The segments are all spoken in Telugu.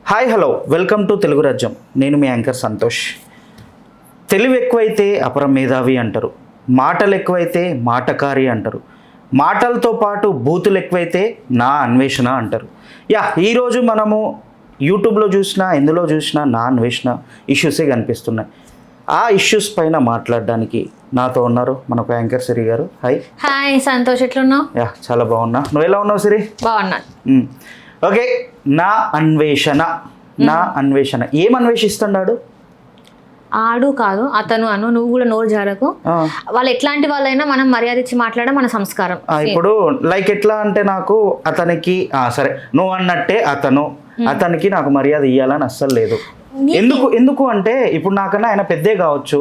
Hi hello welcome to Telugu రాజ్యం. నేను మీ యాంకర్ సంతోష్. తెలివి ఎక్కువైతే అపర మేధావి అంటారు, మాటలు ఎక్కువైతే మాటకారి అంటారు, మాటలతో పాటు బూతులు ఎక్కువైతే నా అన్వేషణ అంటారు. ఈరోజు మనము యూట్యూబ్లో చూసినా ఎందులో చూసినా నా అన్వేషణ ఇష్యూసే కనిపిస్తున్నాయి. ఆ ఇష్యూస్ పైన మాట్లాడడానికి నాతో ఉన్నారు మనకు యాంకర్ సిరి గారు. హాయ్ సంతోష్, ఎట్లున్నావు? చాలా బాగున్నా. నువ్వు ఎలా ఉన్నావు సిరి? బాగున్నా. ఓకే, నా అన్వేషణ ఏం అన్వేషిస్తున్నాడు? ఆడు కాదు అతను అను, నువ్వు కూడా నోరు జారకు. వాళ్ళు ఎట్లాంటి వాళ్ళైనా మనం మర్యాద ఇచ్చి మాట్లాడడం మన సంస్కారం. ఇప్పుడు లైక్ ఎట్లా అంటే నాకు అతనికి సరే నువ్వు అన్నట్టే అతనికి నాకు మర్యాద ఇవ్వాలని అస్సలు లేదు. ఎందుకు అంటే ఇప్పుడు నాకన్నా ఆయన పెద్దే కావచ్చు,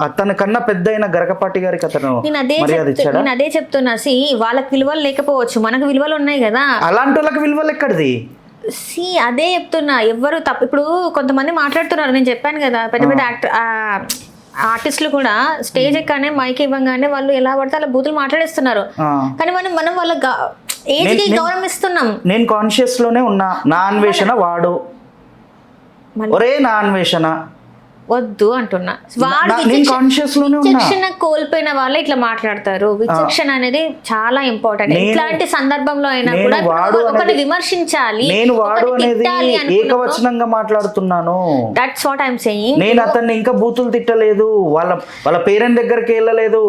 అతనికన్నా పెద్ద అయిన గరకపాటి గారికి అతను మర్యాద ఇచ్చాడు. నేను అదే చెప్తున్నా. వాళ్ళకి విలువలు లేకపోవచ్చు, మనకు విలువలు ఉన్నాయి కదా. అలాంటి వాళ్ళకి విలువలు ఎక్కడిది? అదే చెప్తున్నా. ఎవరు తప్పు. ఇప్పుడు కొంతమంది మాట్లాడుతున్నారు, నేను చెప్పాను కదా, పెద్ద పెద్ద ఆర్టిస్టులు కూడా స్టేజ్ ఎక్కగానే మైక్ ఇవ్వగానే వాళ్ళు ఎలా పడితే అలా బూతులు మాట్లాడేస్తున్నారు. కానీ మనం వాళ్ళ ఏజ్ కి గౌరవం ఇస్తున్నాం. నేను కాన్షియస్ లోనే ఉన్నా. నా అన్వేషణ వాడు, ఒరే నా అన్వేషణ వద్దు అంటున్నా. విచక్షణ కోల్పోయిన వాళ్ళే ఇట్లా మాట్లాడతారు. విచక్షణ అనేది చాలా ఇంపార్టెంట్. ఇట్లాంటి సందర్భంలో అయినా కూడా ఒకరిని విమర్శించాలి. నేను వాడు అనేది ఏకవచనంగా మాట్లాడుతున్నాను. That's what I'm saying. నేను అతన్ని ఇంకా బూతులు తిట్టలేదు, వాళ్ళ పేరెంట్ దగ్గరికి వెళ్ళలేదు.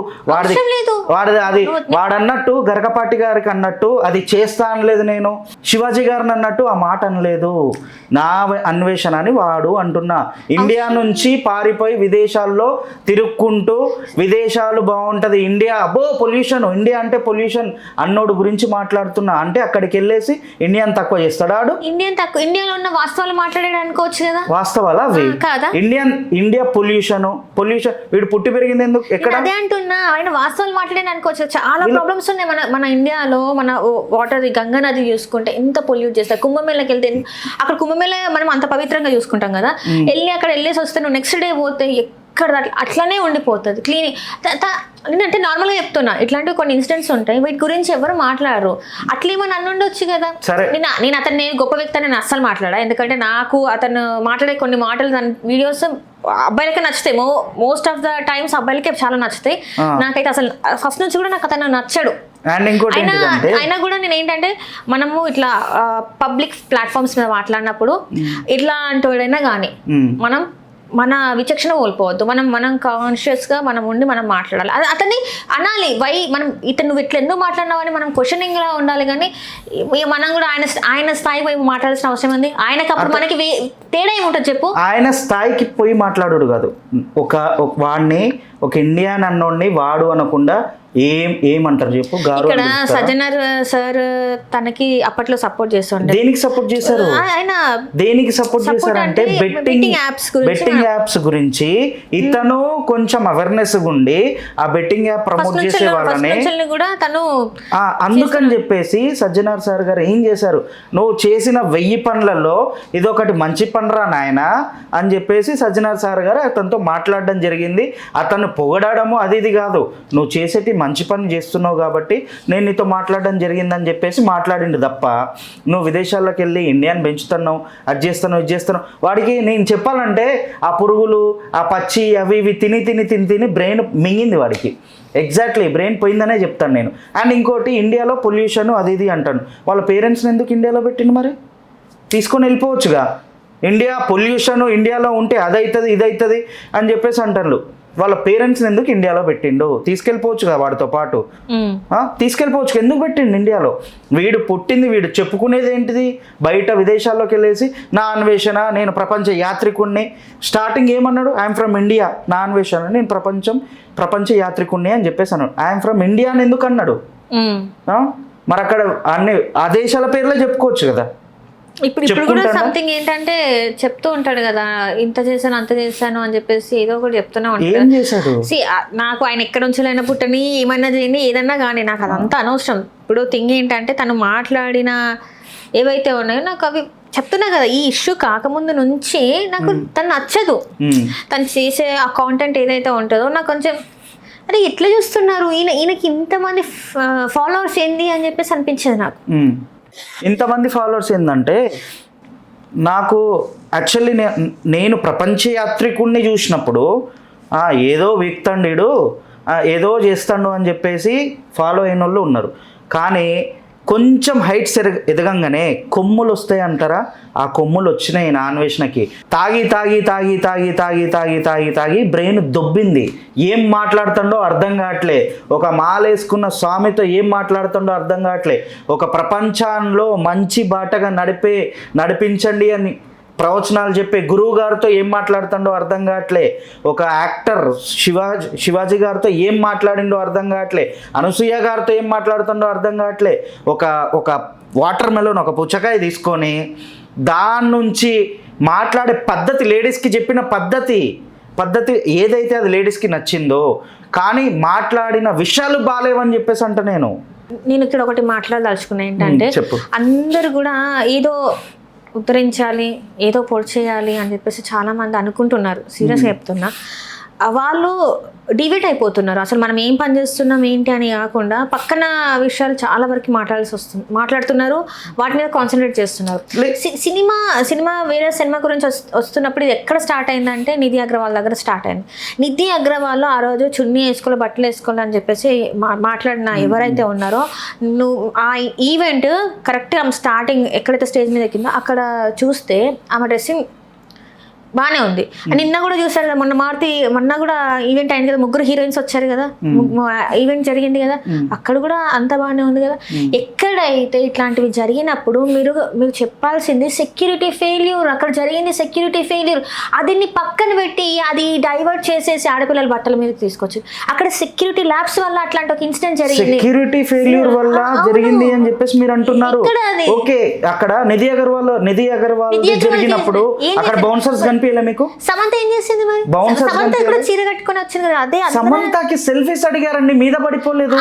వాడన్నట్టు గరకపాటి గారికి అన్నట్టు అది చేస్తా అనలేదు. నేను శివాజీ గారిని అన్నట్టు ఆ మాట అనలేదు. నా అన్వేషణ అని వాడు అంటున్నా. ఇండియా నుంచి పారిపోయి విదేశాల్లో తిరుక్కుంటూ విదేశాలు బాగుంటది, ఇండియా పొల్యూషన్, ఇండియా అంటే పొల్యూషన్ అన్నోడు గురించి మాట్లాడుతున్నా. అంటే అక్కడికి వెళ్ళేసి ఇండియాని తక్కువ చేస్తాడు ఆడు. ఇండియాలో ఉన్న వాస్తవాలు మాట్లాడాడు అనుకోవచ్చు కదా. వాస్తవాలా అవి? ఇండియా పొల్యూషన్ వీడు పుట్టి పెరిగింది ఎందుకు? ఎక్కడ? అదే అంటున్నా. ఆయన వాస్తవాలు మాట్లాడాడు అనుకోవచ్చు. చాలా ప్రాబ్లమ్స్ ఉన్నాయి మన ఇండియాలో. మన వాటర్, గంగా నది చూసుకుంటే ఎంత పొల్యూట్ చేస్తారు. కుంభమేళకి వెళ్తే అక్కడ కుంభమేళ మనం అంత పవిత్రంగా చూసుకుంటాం కదా. అక్కడ వెళ్ళేసి వస్తే నువ్వు నెక్స్ట్ డే పోతే ఎక్కడ అట్లనే ఉండిపోతుంది క్లీనింగ్. నేనంటే నార్మల్గా చెప్తున్నా, ఇట్లాంటివి కొన్ని ఇన్సిడెంట్స్ ఉంటాయి, వీటి గురించి ఎవరు మాట్లాడరు. అట్లేమని అన్నుండొచ్చు కదా. నేను అతన్ని గొప్ప వ్యక్తి అని నేను అస్సలు మాట్లాడా. ఎందుకంటే నాకు అతను మాట్లాడే కొన్ని మాటలు, దాని వీడియోస్ అబ్బాయిలకే నచ్చుతాయి. మోస్ట్ ఆఫ్ ద టైమ్స్ అబ్బాయిలకే చాలా నచ్చుతాయి. నాకైతే అసలు ఫస్ట్ నుంచి కూడా నాకు అతను నచ్చడు. అయినా కూడా నేను ఏంటంటే, మనము ఇట్లా పబ్లిక్ ప్లాట్ఫామ్స్ మీద మాట్లాడినప్పుడు ఇట్లాంటి వాడైనా కానీ మన విచక్షణ కోల్పోవద్దు. మనం కాన్షియస్గా మనం ఉండి మనం మాట్లాడాలి. అతన్ని అనాలి, ఇతను నువ్వు ఇట్లా ఎందుకు మాట్లాడినావని మనం క్వశ్చనింగ్లా ఉండాలి. కానీ మనం కూడా ఆయన స్థాయికి పోయి మాట్లాడాల్సిన అవసరం ఉంది. ఆయనకి అప్పుడు మనకి తేడా ఏముంటుంది చెప్పు? ఆయన స్థాయికి పోయి మాట్లాడు కాదు, వాడిని ఒక ఇండియన్ అన్నోడిని వాడు అనకుండా ఏమంటారు చెప్పు? ఇక్కడ సజ్జనర్ సార్ తనకి అప్పట్లో సపోర్ట్ చేస్తుండే. దేనికి సపోర్ట్ చేశారు? ఆయన దేనికి సపోర్ట్ చేశారంటే బెట్టింగ్ యాప్స్ గురించి ఇతను కొంచెం అవేర్నెస్ ఉండి ఆ బెట్టింగ్ యాప్ ప్రమోట్ చేసే వాళ్ళని కూడా తను అందుకని చెప్పేసి సజ్జనర్ సార్ గారు ఏం చేశారు, నువ్వు చేసిన 1000 పనులలో ఇదొకటి మంచి పనిరా నాయన అని చెప్పేసి సజ్జనర్ సార్ గారు అతనితో మాట్లాడడం జరిగింది. అతను పొగడము అది ఇది కాదు, నువ్వు చేసేటి మంచి పని చేస్తున్నావు కాబట్టి నేను నీతో మాట్లాడడం జరిగిందని చెప్పేసి మాట్లాడిండు తప్ప, నువ్వు విదేశాల్లోకి వెళ్ళి ఇండియాని పెంచుతున్నావు, అది చేస్తున్నావు, ఇది చేస్తున్నావు. వాడికి నేను చెప్పాలంటే ఆ పురుగులు, ఆ పచ్చి అవి ఇవి తిని బ్రెయిన్ మింగింది వాడికి. ఎగ్జాక్ట్లీ బ్రెయిన్ పోయిందనే చెప్తాను నేను. అండ్ ఇంకోటి, ఇండియాలో పొల్యూషన్ అది ఇది అంటాను. వాళ్ళ పేరెంట్స్ని ఎందుకు ఇండియాలో పెట్టిండు? మరి తీసుకొని వెళ్ళిపోవచ్చుగా. ఇండియా పొల్యూషన్ ఇండియాలో ఉంటే అదవుతుంది ఇదవుతుంది అని చెప్పేసి అంటారు. వాళ్ళ పేరెంట్స్ని ఎందుకు ఇండియాలో పెట్టిండు? తీసుకెళ్ళిపోవచ్చు కదా వాడితో పాటు. తీసుకెళ్ళిపోవచ్చు. ఎందుకు పెట్టిండు ఇండియాలో? వీడు పుట్టింది, వీడు చెప్పుకునేది ఏంటిది? బయట విదేశాల్లోకి వెళ్ళేసి నా అన్వేషణ, నేను ప్రపంచ యాత్రికుణ్ణి. స్టార్టింగ్ ఏమన్నాడు? I'm from India. నా అన్వేషణ, నేను ప్రపంచ యాత్రికుణ్ణి అని చెప్పేసి అన్నాడు. ఐఎమ్ ఫ్రమ్ ఇండియా అని ఎందుకు అన్నాడు? మరి అక్కడ అన్ని ఆ దేశాల పేర్లే చెప్పుకోవచ్చు కదా. ఇప్పుడు కూడా సంథింగ్ ఏంటంటే చెప్తూ ఉంటాడు కదా, ఇంత చేశాను అంత చేశాను అని చెప్పేసి ఏదో ఒకటి చెప్తూనే ఉంటాడు. నాకు ఆయన ఎక్కడ ఉంచాలైనా పుట్టని, ఏమైనా చేయండి, ఏదన్నా కానీ నాకు అదంతా అనవసరం. ఇప్పుడు థింగ్ ఏంటంటే తను మాట్లాడిన ఏవైతే ఉన్నాయో నాకు అవి చెప్తున్నా కదా. ఈ ఇష్యూ కాకముందు నుంచి నాకు తను నచ్చదు. తను చేసే ఆ కాంటెంట్ ఏదైతే ఉంటుందో నాకు కొంచెం అరే ఎట్లా చూస్తున్నారు, ఈయనకి ఇంతమంది ఫాలోవర్స్ ఏంది అని చెప్పేసి అనిపించేది నాకు. ఇంతమంది ఫాలోవర్స్ ఏంటంటే నాకు యాక్చువల్లీ నేను ప్రపంచ యాత్రికుడిని చూసినప్పుడు ఏదో వీక్తండీడు ఏదో చేస్తాడు అని చెప్పేసి ఫాలో అయిన వాళ్ళు ఉన్నారు. కానీ కొంచెం హైట్స్ ఎదగంగానే కొమ్ములు వస్తాయి అంటారా, ఆ కొమ్ములు వచ్చినాయి నా అన్వేషణకి. తాగి తాగి తాగి తాగి తాగి తాగి తాగి తాగి బ్రెయిన్ దొబ్బింది. ఏం మాట్లాడుతుండో అర్థం కావట్లే. ఒక మాలేసుకున్న స్వామితో ఏం మాట్లాడుతుండో అర్థం కావట్లే. ఒక ప్రపంచంలో మంచి బాటగా నడిపించండి అని ప్రవచనాలు చెప్పే గురువు గారితో ఏం మాట్లాడుతుండో అర్థం కావట్లే. ఒక యాక్టర్ శివాజీ గారితో ఏం మాట్లాడిండో అర్థం కావట్లే. అనసూయ గారితో ఏం మాట్లాడుతుండో అర్థం కావట్లే. ఒక వాటర్ మెలోన్, ఒక పుచ్చకాయ తీసుకొని దాని నుంచి మాట్లాడే పద్ధతి, లేడీస్కి చెప్పిన పద్ధతి ఏదైతే అది లేడీస్కి నచ్చిందో, కానీ మాట్లాడిన విషయాలు బాగాలేవని చెప్పేసి అంట. నేను ఇక్కడ ఒకటి మాట్లాడదలుచుకున్నా ఏంటంటే, అందరు కూడా ఏదో ఉద్ధరించాలి, ఏదో పొడి చేయాలి అని చెప్పేసి చాలామంది అనుకుంటున్నారు. సీరియస్గా చెప్తున్నా, వాళ్ళు డివేట్ అయిపోతున్నారు. అసలు మనం ఏం పని చేస్తున్నాం ఏంటి అని కాకుండా పక్కన విషయాలు చాలా వరకు మాట్లాడుతున్నారు, వాటి మీద కాన్సన్ట్రేట్ చేస్తున్నారు. సినిమా వేరే సినిమా గురించి వస్తున్నప్పుడు ఇది ఎక్కడ స్టార్ట్ అయిందంటే నిధి అగర్వాల్ దగ్గర స్టార్ట్ అయింది. నిధి అగర్వాల్ ఆ రోజు చున్నీ వేసుకోవాలి, బట్టలు వేసుకోవాలి అని చెప్పేసి మాట్లాడిన ఎవరైతే ఉన్నారో, నువ్వు ఆ ఈవెంట్ కరెక్ట్గా ఆమె స్టార్టింగ్ ఎక్కడైతే స్టేజ్ మీద ఎక్కిందో అక్కడ చూస్తే ఆమె డ్రెస్సింగ్ బాగానే ఉంది. నిన్న కూడా చూసారు కదా, మొన్న కూడా ఈవెంట్ అయింది కదా, 3 హీరోయిన్స్ వచ్చారు కదా, ఈవెంట్ జరిగింది కదా, అక్కడ కూడా అంత బాగానే ఉంది కదా. ఎక్కడైతే ఇట్లాంటివి జరిగినప్పుడు మీరు చెప్పాల్సింది సెక్యూరిటీ ఫెయిల్యూర్, అక్కడ జరిగింది సెక్యూరిటీ ఫెయిల్యూర్. అది పక్కన పెట్టి అది డైవర్ట్ చేసేసి ఆడపిల్లల బట్టల మీద తీసుకొచ్చి అక్కడ సెక్యూరిటీ ల్యాబ్స్ వల్ల అట్లాంటి ఒక ఇన్సిడెంట్ జరిగింది. సెక్యూరిటీ ఫెయిల్యూర్ వల్ల జరిగింది అని చెప్పేసి మీరు అంటున్నారు. ఓకే, అక్కడ నిధి అగర్వాల్ జరిగినప్పుడు అక్కడ బౌన్సర్స్ మీకు సమంత ఏం చేసింది మరి? సమంత కూడా చీర కట్టుకొని వచ్చింది కదా, అదే సమంతకి సెల్ఫీస్ అడిగారండి, మీద పడిపోలేదు.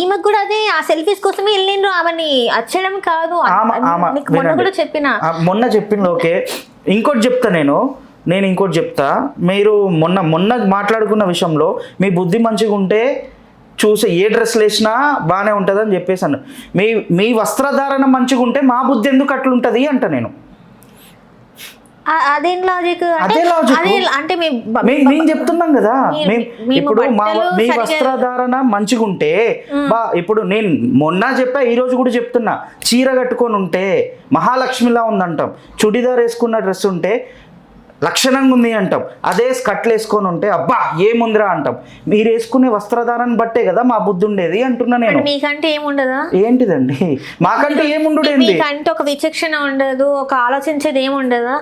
ఈమెకు కూడా అదే ఆ సెల్ఫీస్ కోసమే వెళ్ళిండ్రు, ఆమెని వచ్చేయడం కాదు. మొన్న చెప్పింది. ఓకే, ఇంకోటి చెప్తా నేను ఇంకోటి చెప్తా. మీరు మొన్న మాట్లాడుకున్న విషయంలో మీ బుద్ధి మంచిగా ఉంటే చూసి ఏ డ్రెస్లు వేసినా బాగానే ఉంటుంది అని చెప్పేసాను. మీ వస్త్రధారణ మంచిగా ఉంటే మా బుద్ధి ఎందుకు అట్లుంటది అంట నేను. అదేం లాజిక్? అంటే మేము చెప్తున్నాం కదా, ఇప్పుడు మీ వస్త్రధారణ మంచిగా ఉంటే ఇప్పుడు నేను మొన్న చెప్పా, ఈ రోజు కూడా చెప్తున్నా, చీర కట్టుకొని ఉంటే మహాలక్ష్మిలా ఉందంటాం, చుడిదార్ వేసుకున్న డ్రెస్ ఉంటే లక్షణంగా ఉంది అంటాం, అదే స్కట్లు వేసుకొని ఉంటే అబ్బా ఏముందిరా అంటాం. మీరు వేసుకునే వస్త్రధారణ బట్టే కదా మా బుద్ధి ఉండేది అంటున్నా నేను. మీకంటే ఏముండదా? ఏంటిదండి మాకంటే ఏముండేది? మీకంటే ఒక విచక్షణ ఉండదు, ఒక ఆలోచించేది ఏముండదా?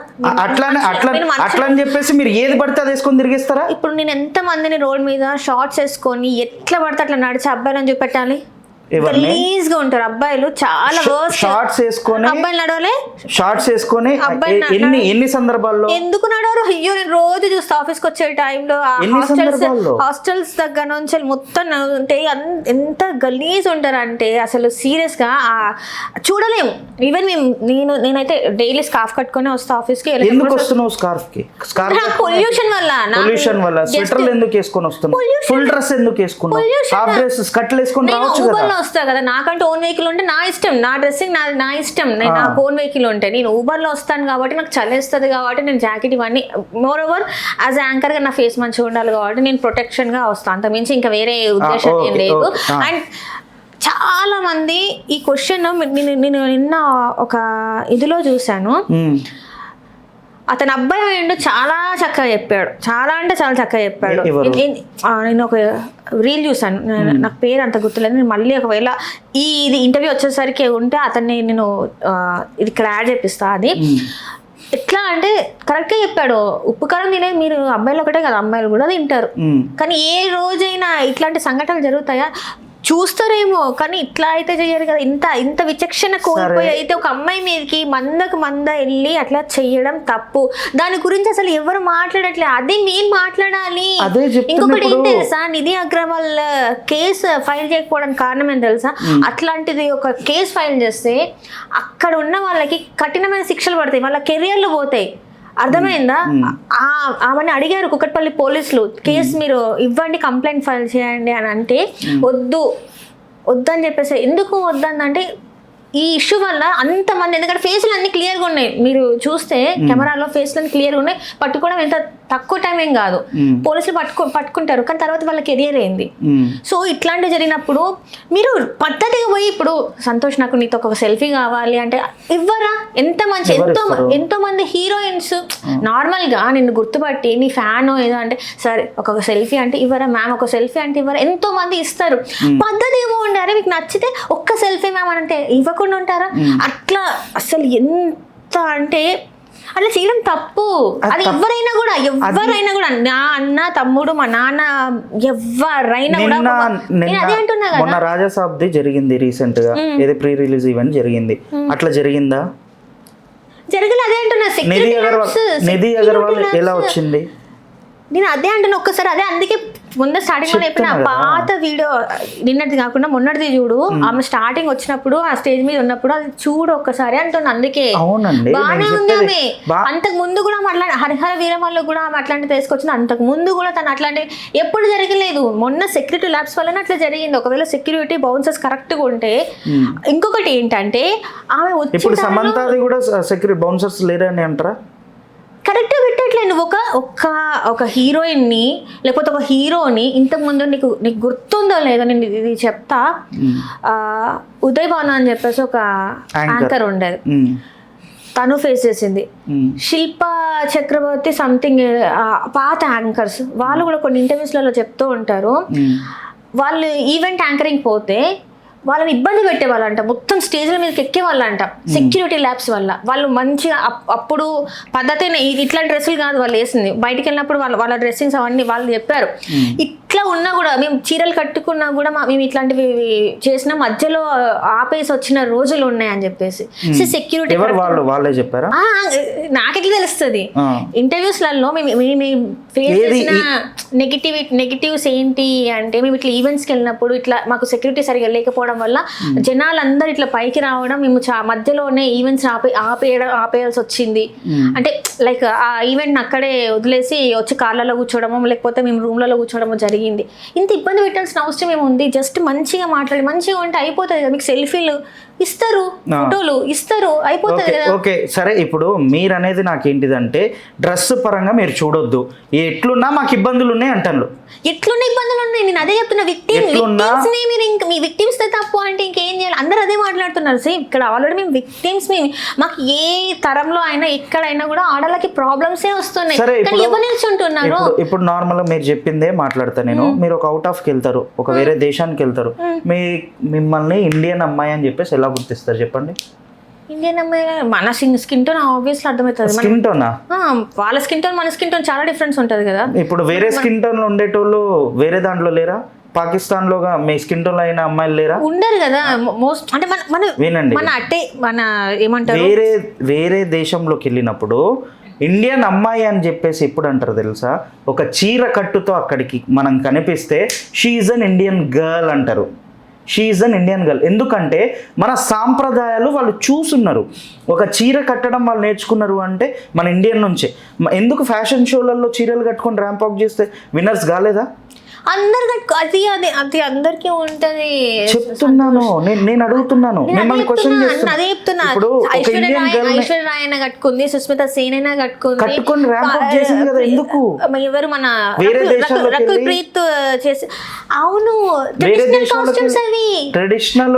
అట్లని చెప్పేసి మీరు ఏది పడితే అది వేసుకొని తిరిగిస్తారా? ఇప్పుడు నేను ఎంత మందిని రోడ్ మీద షార్ట్స్ వేసుకొని ఎట్లా పడితే అట్లా నడిచి అబ్బాయిలని చూపెట్టాలి? గలీజ్ గా ఉంటారు అబ్బాయిలు, చాలా షార్ట్స్ వేసుకొని. అబ్బాయిలు నడవలే, షార్ట్స్ వేసుకొని ఎన్ని సందర్భాల్లో ఎందుకు నడవరు? అయ్యో, నేను రోజు చూస్తా ఆఫీస్కి వచ్చే టైంలో హాస్టల్స్ దగ్గర నుంచి మొత్తం ఉంటే ఎంత గలీజ్ ఉంటారు అంటే అసలు సీరియస్ గా చూడలేము. ఈవెన్ నేనైతే డైలీ స్కార్ఫ్ కట్టుకొని వస్తా ఆఫీస్ కి. ఎందుకు వస్తున్నావు స్కార్ఫ్ కి? పొల్యూషన్ వల్ల. స్వెటర్లు ఎందుకు వేసుకొని వస్తున్నావు? ఫుల్ డ్రెస్ ఎందుకు వేసుకున్నావు? హాఫ్ డ్రెస్ స్కర్ట్లు వేసుకొని రావచ్చు కదా. వస్తా కదా, నాకంటే ఓన్ వెహికల్ ఉంటే నా ఇష్టం, నా డ్రెస్సింగ్ నా ఇష్టం, నాకు ఓన్ వెహికల్ ఉంటే. నేను ఊబర్లో వస్తాను కాబట్టి నాకు చలేస్తుంది కాబట్టి నేను జాకెట్ ఇవన్నీ, మోర్ ఓవర్ యాజ్ యాంకర్గా నా ఫేస్ మంచిగా ఉండాలి కాబట్టి నేను ప్రొటెక్షన్గా వస్తాను, అంత మించి ఇంకా వేరే ఉద్దేశం ఏం లేదు. అండ్ చాలా మంది ఈ క్వశ్చన్ నేను నిన్న ఒక ఇదిలో చూశాను, అతని అబ్బాయి ఏంటో చాలా చక్కగా చెప్పాడు, చాలా అంటే చాలా చక్కగా చెప్పాడు. నేను ఒక రీల్ చూసాను, నాకు పేరు అంత గుర్తులేదు, నేను మళ్ళీ ఒకవేళ ఇది ఇంటర్వ్యూ వచ్చేసరికి ఉంటే అతన్ని నేను ఇది ఇక్కడ యాడ్ చేపిస్తా. అది ఎట్లా అంటే కరెక్ట్గా చెప్పాడు, ఉప్పు కారం తినేది మీరు అబ్బాయిలు ఒకటే కదా, అమ్మాయిలు కూడా తింటారు. కానీ ఏ రోజైనా ఇట్లాంటి సంఘటనలు జరుగుతాయా? చూస్తారేమో కానీ ఇట్లా అయితే చెయ్యరు కదా. ఇంత విచక్షణ కోల్పోయి అయితే ఒక అమ్మాయి మీదకి మంద వెళ్ళి అట్లా చెయ్యడం తప్పు. దాని గురించి అసలు ఎవరు మాట్లాడట్లేదు, అదే నేను మాట్లాడాలి. ఇంకొకటి ఏం తెలుసా, నిధి అగర్వాల్ కేసు ఫైల్ చేయకపోవడానికి కారణం ఏం తెలుసా? అట్లాంటిది ఒక కేసు ఫైల్ చేస్తే అక్కడ ఉన్న వాళ్ళకి కఠినమైన శిక్షలు పడతాయి, వాళ్ళ కెరియర్లు పోతాయి. అర్థమైందా? ఆమెను అడిగారు కుకట్పల్లి పోలీసులు, కేసు మీరు ఇవ్వండి, కంప్లైంట్ ఫైల్ చేయండి అని అంటే వద్దని చెప్పేసి. ఎందుకు వద్దంటే ఈ ఇష్యూ వల్ల అంతమంది, ఎందుకంటే ఫేస్లు అన్ని క్లియర్గా ఉన్నాయి, మీరు చూస్తే కెమెరాలో ఫేస్లు అన్ని క్లియర్గా ఉన్నాయి, పట్టుకోవడం ఎంత తక్కువ టైం ఏం కాదు, పోలీసులు పట్టుకుంటారు, కానీ తర్వాత వాళ్ళ కెరియర్ ఏంది. సో ఇట్లాంటివి జరిగినప్పుడు మీరు పద్ధతిగా పోయి, ఇప్పుడు సంతోష్ నాకు నీతో ఒక సెల్ఫీ కావాలి అంటే ఇవ్వరా? ఎంత మంచి, ఎంతో మంది హీరోయిన్స్ నార్మల్ గా నిన్ను గుర్తుపట్టి నీ ఫ్యాన్ ఏదో అంటే సరే ఒక సెల్ఫీ అంటే ఇవ్వరా మ్యామ్, ఒక సెల్ఫీ అంటే ఇవ్వరా? ఎంతో మంది ఇస్తారు. పద్ధతి ఏమో ఉండాలి, మీకు నచ్చితే ఒక్క సెల్ఫీ మ్యామ్ అని అంటే ఇవ్వకుండా ఉంటారా? అట్లా అసలు ఎంత అంటే అట్లా చేయడం తప్పు. అది ఎవరైనా కూడా నా అన్న తమ్ముడు మా నాన్న ఎవరైనా కూడా అదే అంటున్నా కదా. మొన్న రాజాసాబ్ది జరిగింది రీసెంట్ గా, ఏదో ప్రీ రిలీజ్ ఈవెంట్ జరిగింది, అట్లా జరిగిందా? జరగలేదు. అదే అంటున్నా, నిధి అగర్వాల్ ఎలా వచ్చింది? నేను అదే అంటున్నా ఒక్కసారి, అదే అందుకే ముందు స్టార్టింగ్ లో చెప్పిన పాత వీడియో నిన్నటిది కాకుండా మొన్నటిది చూడు, ఆమె స్టార్టింగ్ వచ్చినప్పుడు ఆ స్టేజ్ మీద ఉన్నప్పుడు అది చూడు ఒక్కసారి అంటున్నా. అందుకే బాగానే ఉంది ఆమె. అంతకు ముందు కూడా హరిహర వీరమల్లో కూడా ఆమె అట్లాంటి తీసుకొచ్చింది. అంతకు ముందు కూడా తను అట్లాంటి ఎప్పుడు జరగలేదు. మొన్న సెక్యూరిటీ ల్యాబ్స్ వల్ల అట్లా జరిగింది. ఒకవేళ సెక్యూరిటీ బౌన్సర్స్ కరెక్ట్ గా ఉంటే. ఇంకొకటి ఏంటంటే ఆమె ఇప్పుడు సమంతది కూడా సెక్యూరిటీ బౌన్సర్స్ లేరని అంటారా? కరెక్ట్గా పెట్టట్లేదు. నువ్వు ఒక హీరోయిన్ని లేకపోతే ఒక హీరోని ఇంతకు ముందు నీకు గుర్తుందో లేదో నేను ఇది చెప్తా. ఉదయ్ భాను అని చెప్పేసి ఒక యాంకర్ ఉండేది, తను ఫేస్ చేసింది. శిల్పా చక్రవర్తి సంథింగ్ పాత యాంకర్స్ వాళ్ళు కూడా కొన్ని ఇంటర్వ్యూస్లలో చెప్తూ ఉంటారు, వాళ్ళు ఈవెంట్ యాంకరింగ్ పోతే వాళ్ళని ఇబ్బంది పెట్టేవాళ్ళంట, మొత్తం స్టేజ్ల మీదకి ఎక్కేవాళ్ళంట సెక్యూరిటీ ల్యాబ్స్ వల్ల. వాళ్ళు మంచిగా అప్పుడు పద్ధతిని ఇట్లాంటి డ్రెస్సులు కాదు వాళ్ళు వేసింది, బయటికి వెళ్ళినప్పుడు వాళ్ళ డ్రెస్సింగ్స్ అవన్నీ వాళ్ళు చెప్పారు. ఇట్లా ఉన్నా కూడా మేము చీరలు కట్టుకున్నా కూడా మేము ఇట్లాంటివి చేసిన మధ్యలో ఆపేసి వచ్చిన రోజులు ఉన్నాయని చెప్పేసి సెక్యూరిటీ వాళ్ళే చెప్పారా? నాకెట్లా తెలుస్తుంది? ఇంటర్వ్యూస్లలో మేము ఫేస్ చేసిన నెగిటివ్స్ ఏంటి అంటే, మేము ఇట్లా ఈవెంట్స్కి వెళ్ళినప్పుడు ఇట్లా మాకు సెక్యూరిటీ సరిగా లేకపోవడం వల్ల జనాలందరూ ఇట్లా పైకి రావడం, మేము మధ్యలోనే ఈవెంట్స్ ఆపేయాల్సి వచ్చింది. అంటే లైక్ ఆ ఈవెంట్ అక్కడే వదిలేసి వచ్చి కార్లలో కూర్చోవడము లేకపోతే మేము రూమ్లలో కూర్చోవడము జరిగింది. ఇంత ఇబ్బంది పెట్టాల్సిన అవసరం ఏముంది? జస్ట్ మంచిగా మాట్లాడి మంచిగా ఉంటే అయిపోతుంది కదా. మీకు సెల్ఫీలు ఇస్తారు, ఫోటోలు ఇస్తారు, అయిపోతుంది కదా. ఓకే సరే, ఇప్పుడు మీరు అనేది నాకేంటిదంటే డ్రెస్ పరంగా మీరు చూడొద్దు, ఎట్లున్నా మాకు ఇబ్బందులు ఉన్నాయి అంటారు. ఎట్లున్న ఇబ్బందులు ఉన్నాయి, నేను అదే చెప్తున్నా. మీరు ఇంకా మీ విక్టిమ్స్ తప్పు అంటే ఇంకేం చేయాలి? అందరూ అదే మాట్లాడుతున్నారు. సేమ్ ఇక్కడ ఆల్రెడీ మేము విక్టిమ్స్, మాకు ఏ తరంలో అయినా ఎక్కడైనా కూడా ఆడలకి ప్రాబ్లమ్సే వస్తున్నాయి, కానీ ఎవరు నిల్చుంటున్నారు? ఇప్పుడు నార్మల్ గా మీరు చెప్పిందే మాట్లాడతా నేను. మీరు ఒక అవుట్ ఆఫ్కి వెళ్తారు, ఒక వేరే దేశానికి వెళ్తారు, మిమ్మల్ని ఇండియన్ అమ్మాయి అని చెప్పేసి ఎలా గుర్తిస్తారు చెప్పండి? ఇండియన్ అమ్మాయి మన స్కిన్ టోన్ ఆబ్వియస్లీ అర్థమవుతుంది. Skin tuna? వాళ్ళ స్కిన్ టోన్ మన స్కిన్ టోన్ చాలా డిఫరెన్స్ ఉంటుంది కదా. ఇప్పుడు వేరే స్కిన్ టోన్ ఉండేటోళ్ళు వేరే దాంట్లో లేరా? పాకిస్తాన్ లో మీ స్కిన్ టోన్ అయిన అమ్మాయిలు లేరా? ఉండరు కదా మోస్ట్. అంటే వినండి, మన ఏమంటారు, వేరే దేశంలోకి వెళ్ళినప్పుడు ఇండియన్ అమ్మాయి అని చెప్పేసి ఎప్పుడు అంటారు తెలుసా? ఒక చీర కట్టుతో అక్కడికి మనం కనిపిస్తే she is an Indian girl అంటారు. She is an Indian girl. ఎందుకంటే మన సాంప్రదాయాలు వాళ్ళు చూస్తున్నారు. ఒక చీర కట్టడం వాళ్ళు నేర్చుకున్నారు అంటే మన ఇండియన్ నుంచే. ఎందుకు ఫ్యాషన్ షోలలో చీరలు కట్టుకొని ర్యాంప్ వాక్ చేస్తే విన్నర్స్ కాలేదా? అందరు అది అందరికీ ఉంటది. చెప్తున్నాను, నేను అడుగుతున్నాను, మిమ్మల్ని క్వశ్చన్ చేస్తున్నా. అదే చెప్తున్నా. ఐశ్వర్య రాయ్ అయినా కట్టుకుంది, సుస్మిత సేన్ అయినా కట్టుకొని ర్యాంప్ వాక్ చేసింది కదా. ఎందుకు? ఎవరు మన వేరే దేశాల్లో రకుల్ ప్రీత్ చేసి. అవును, ట్రెడిషనల్ కాస్ట్యూమ్స్ అవి, ట్రెడిషనల్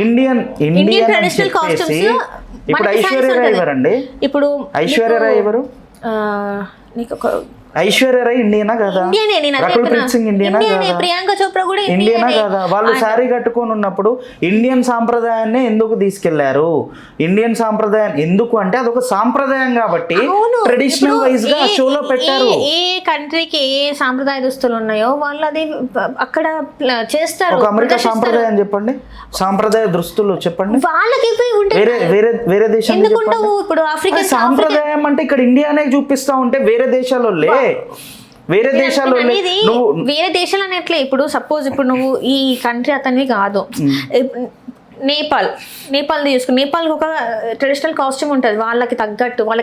ఇండియన్ ట్రెడిషనల్ కాస్ట్యూమ్స్. ఇప్పుడు ఐశ్వర్య రాయ్ ఎవరండి? ఇప్పుడు ఐశ్వర్య రాయ్ ఎవరు? నీకు ఐశ్వర్య రాయ్ ఇండియనా కదా? రకుల్ ప్రీత్ సింగ్ ఇండియనా కదా? ప్రియాంక చోప్రా కూడా ఇండియనా కదా? వాళ్ళు శారీ కట్టుకొని ఉన్నప్పుడు ఇండియన్ సాంప్రదాయాన్ని ఎందుకు తీసుకెళ్లారు? ఇండియన్ సాంప్రదాయం ఎందుకు అంటే అదొక సాంప్రదాయం కాబట్టి ట్రెడిషనల్ వైజ్ గా షోలో పెట్టారు. ఏ కంట్రీకి ఏ సాంప్రదాయ దుస్తులు ఉన్నాయో వాళ్ళు అది అక్కడ చేస్తారు. ఒక అమెరికా సాంప్రదాయం చెప్పండి, సాంప్రదాయ దుస్తులు చెప్పండి. వాళ్ళకి వేరే దేశం ఇప్పుడు ఆఫ్రికా సాంప్రదాయం అంటే ఇక్కడ ఇండియానే చూపిస్తా ఉంటే వేరే దేశాల్లో వేరే దేశాలు వేరే దేశాలు అనేట్లే. ఇప్పుడు సపోజ్ ఇప్పుడు నువ్వు ఈ కంట్రీ అతనివి కాదు, నేపాల్ది చూసుకో. నేపాల్కి ఒక ట్రెడిషనల్ కాస్ట్యూమ్ ఉంటుంది వాళ్ళకి తగ్గట్టు, వాళ్ళ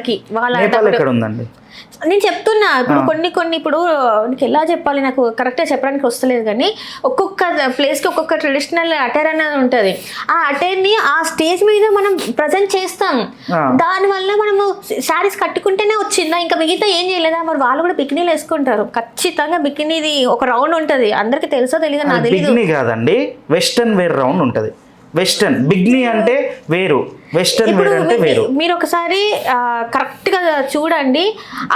నేపాల్ ఎక్కడ ఉందండి? నేను చెప్తున్నా ఇప్పుడు కొన్ని ఇప్పుడు నీకు ఎలా చెప్పాలి, నాకు కరెక్ట్గా చెప్పడానికి వస్తలేదు, కానీ ఒక్కొక్క ప్లేస్కి ఒక్కొక్క ట్రెడిషనల్ అటైర్ అనేది ఉంటుంది. ఆ అటైర్ని ఆ స్టేజ్ మీద మనం ప్రజెంట్ చేస్తాం. దానివల్ల మనము శారీస్ కట్టుకుంటేనే వచ్చిందా, ఇంకా మిగతా ఏం చేయలేదా? మరి వాళ్ళు కూడా బికినీలు వేసుకుంటారు ఖచ్చితంగా. బికినీది ఒక రౌండ్ ఉంటుంది, అందరికి తెలుసో తెలియదు నాకు తెలియదు. బికినీ కాదండి, వెస్టర్న్ వేర్ రౌండ్ ఉంటుంది. వెస్టర్న్ బిగ్నీ అంటే వేరు, వెస్టర్న్ వేర్ అంటే వేరు. మీరు ఒకసారి కరెక్ట్గా చూడండి,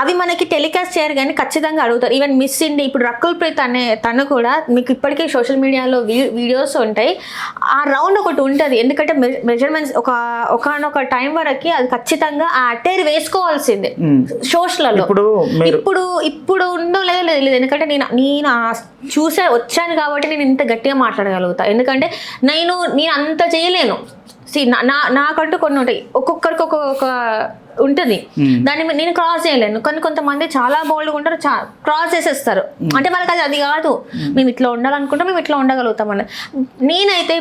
అవి మనకి టెలికాస్ట్ చేయరు కానీ ఖచ్చితంగా అడుగుతారు. ఈవెన్ మిస్ ఇండియా ఇప్పుడు రకుల్ ప్రీత్ అనే తను కూడా, మీకు ఇప్పటికీ సోషల్ మీడియాలో వీడియోస్ ఉంటాయి. ఆ రౌండ్ ఒకటి ఉంటుంది, ఎందుకంటే మెజర్మెంట్స్ ఒకనొక టైం వరకు అది ఖచ్చితంగా ఆ అటైర్ వేసుకోవాల్సిందే షోస్లలో. ఇప్పుడు ఉందో లేదో లేదు, ఎందుకంటే నేను వచ్చాను కాబట్టి నేను ఇంత గట్టిగా మాట్లాడగలుగుతా. ఎందుకంటే నేను అంత చేయలేను. నాకంటూ కొన్ని ఉంటాయి, ఒక్కొక్కరికి ఒక్కొక్క ఉంటుంది, దాన్ని నేను క్రాస్ చేయలేను. కానీ కొంతమంది చాలా బోల్డ్గా ఉంటారు, క్రాస్ చేసేస్తారు. అంటే వాళ్ళకి అది కాదు, మేము ఇట్లా ఉండాలనుకుంటే మేము ఇట్లా ఉండగలుగుతాం అన్నది. నేనైతే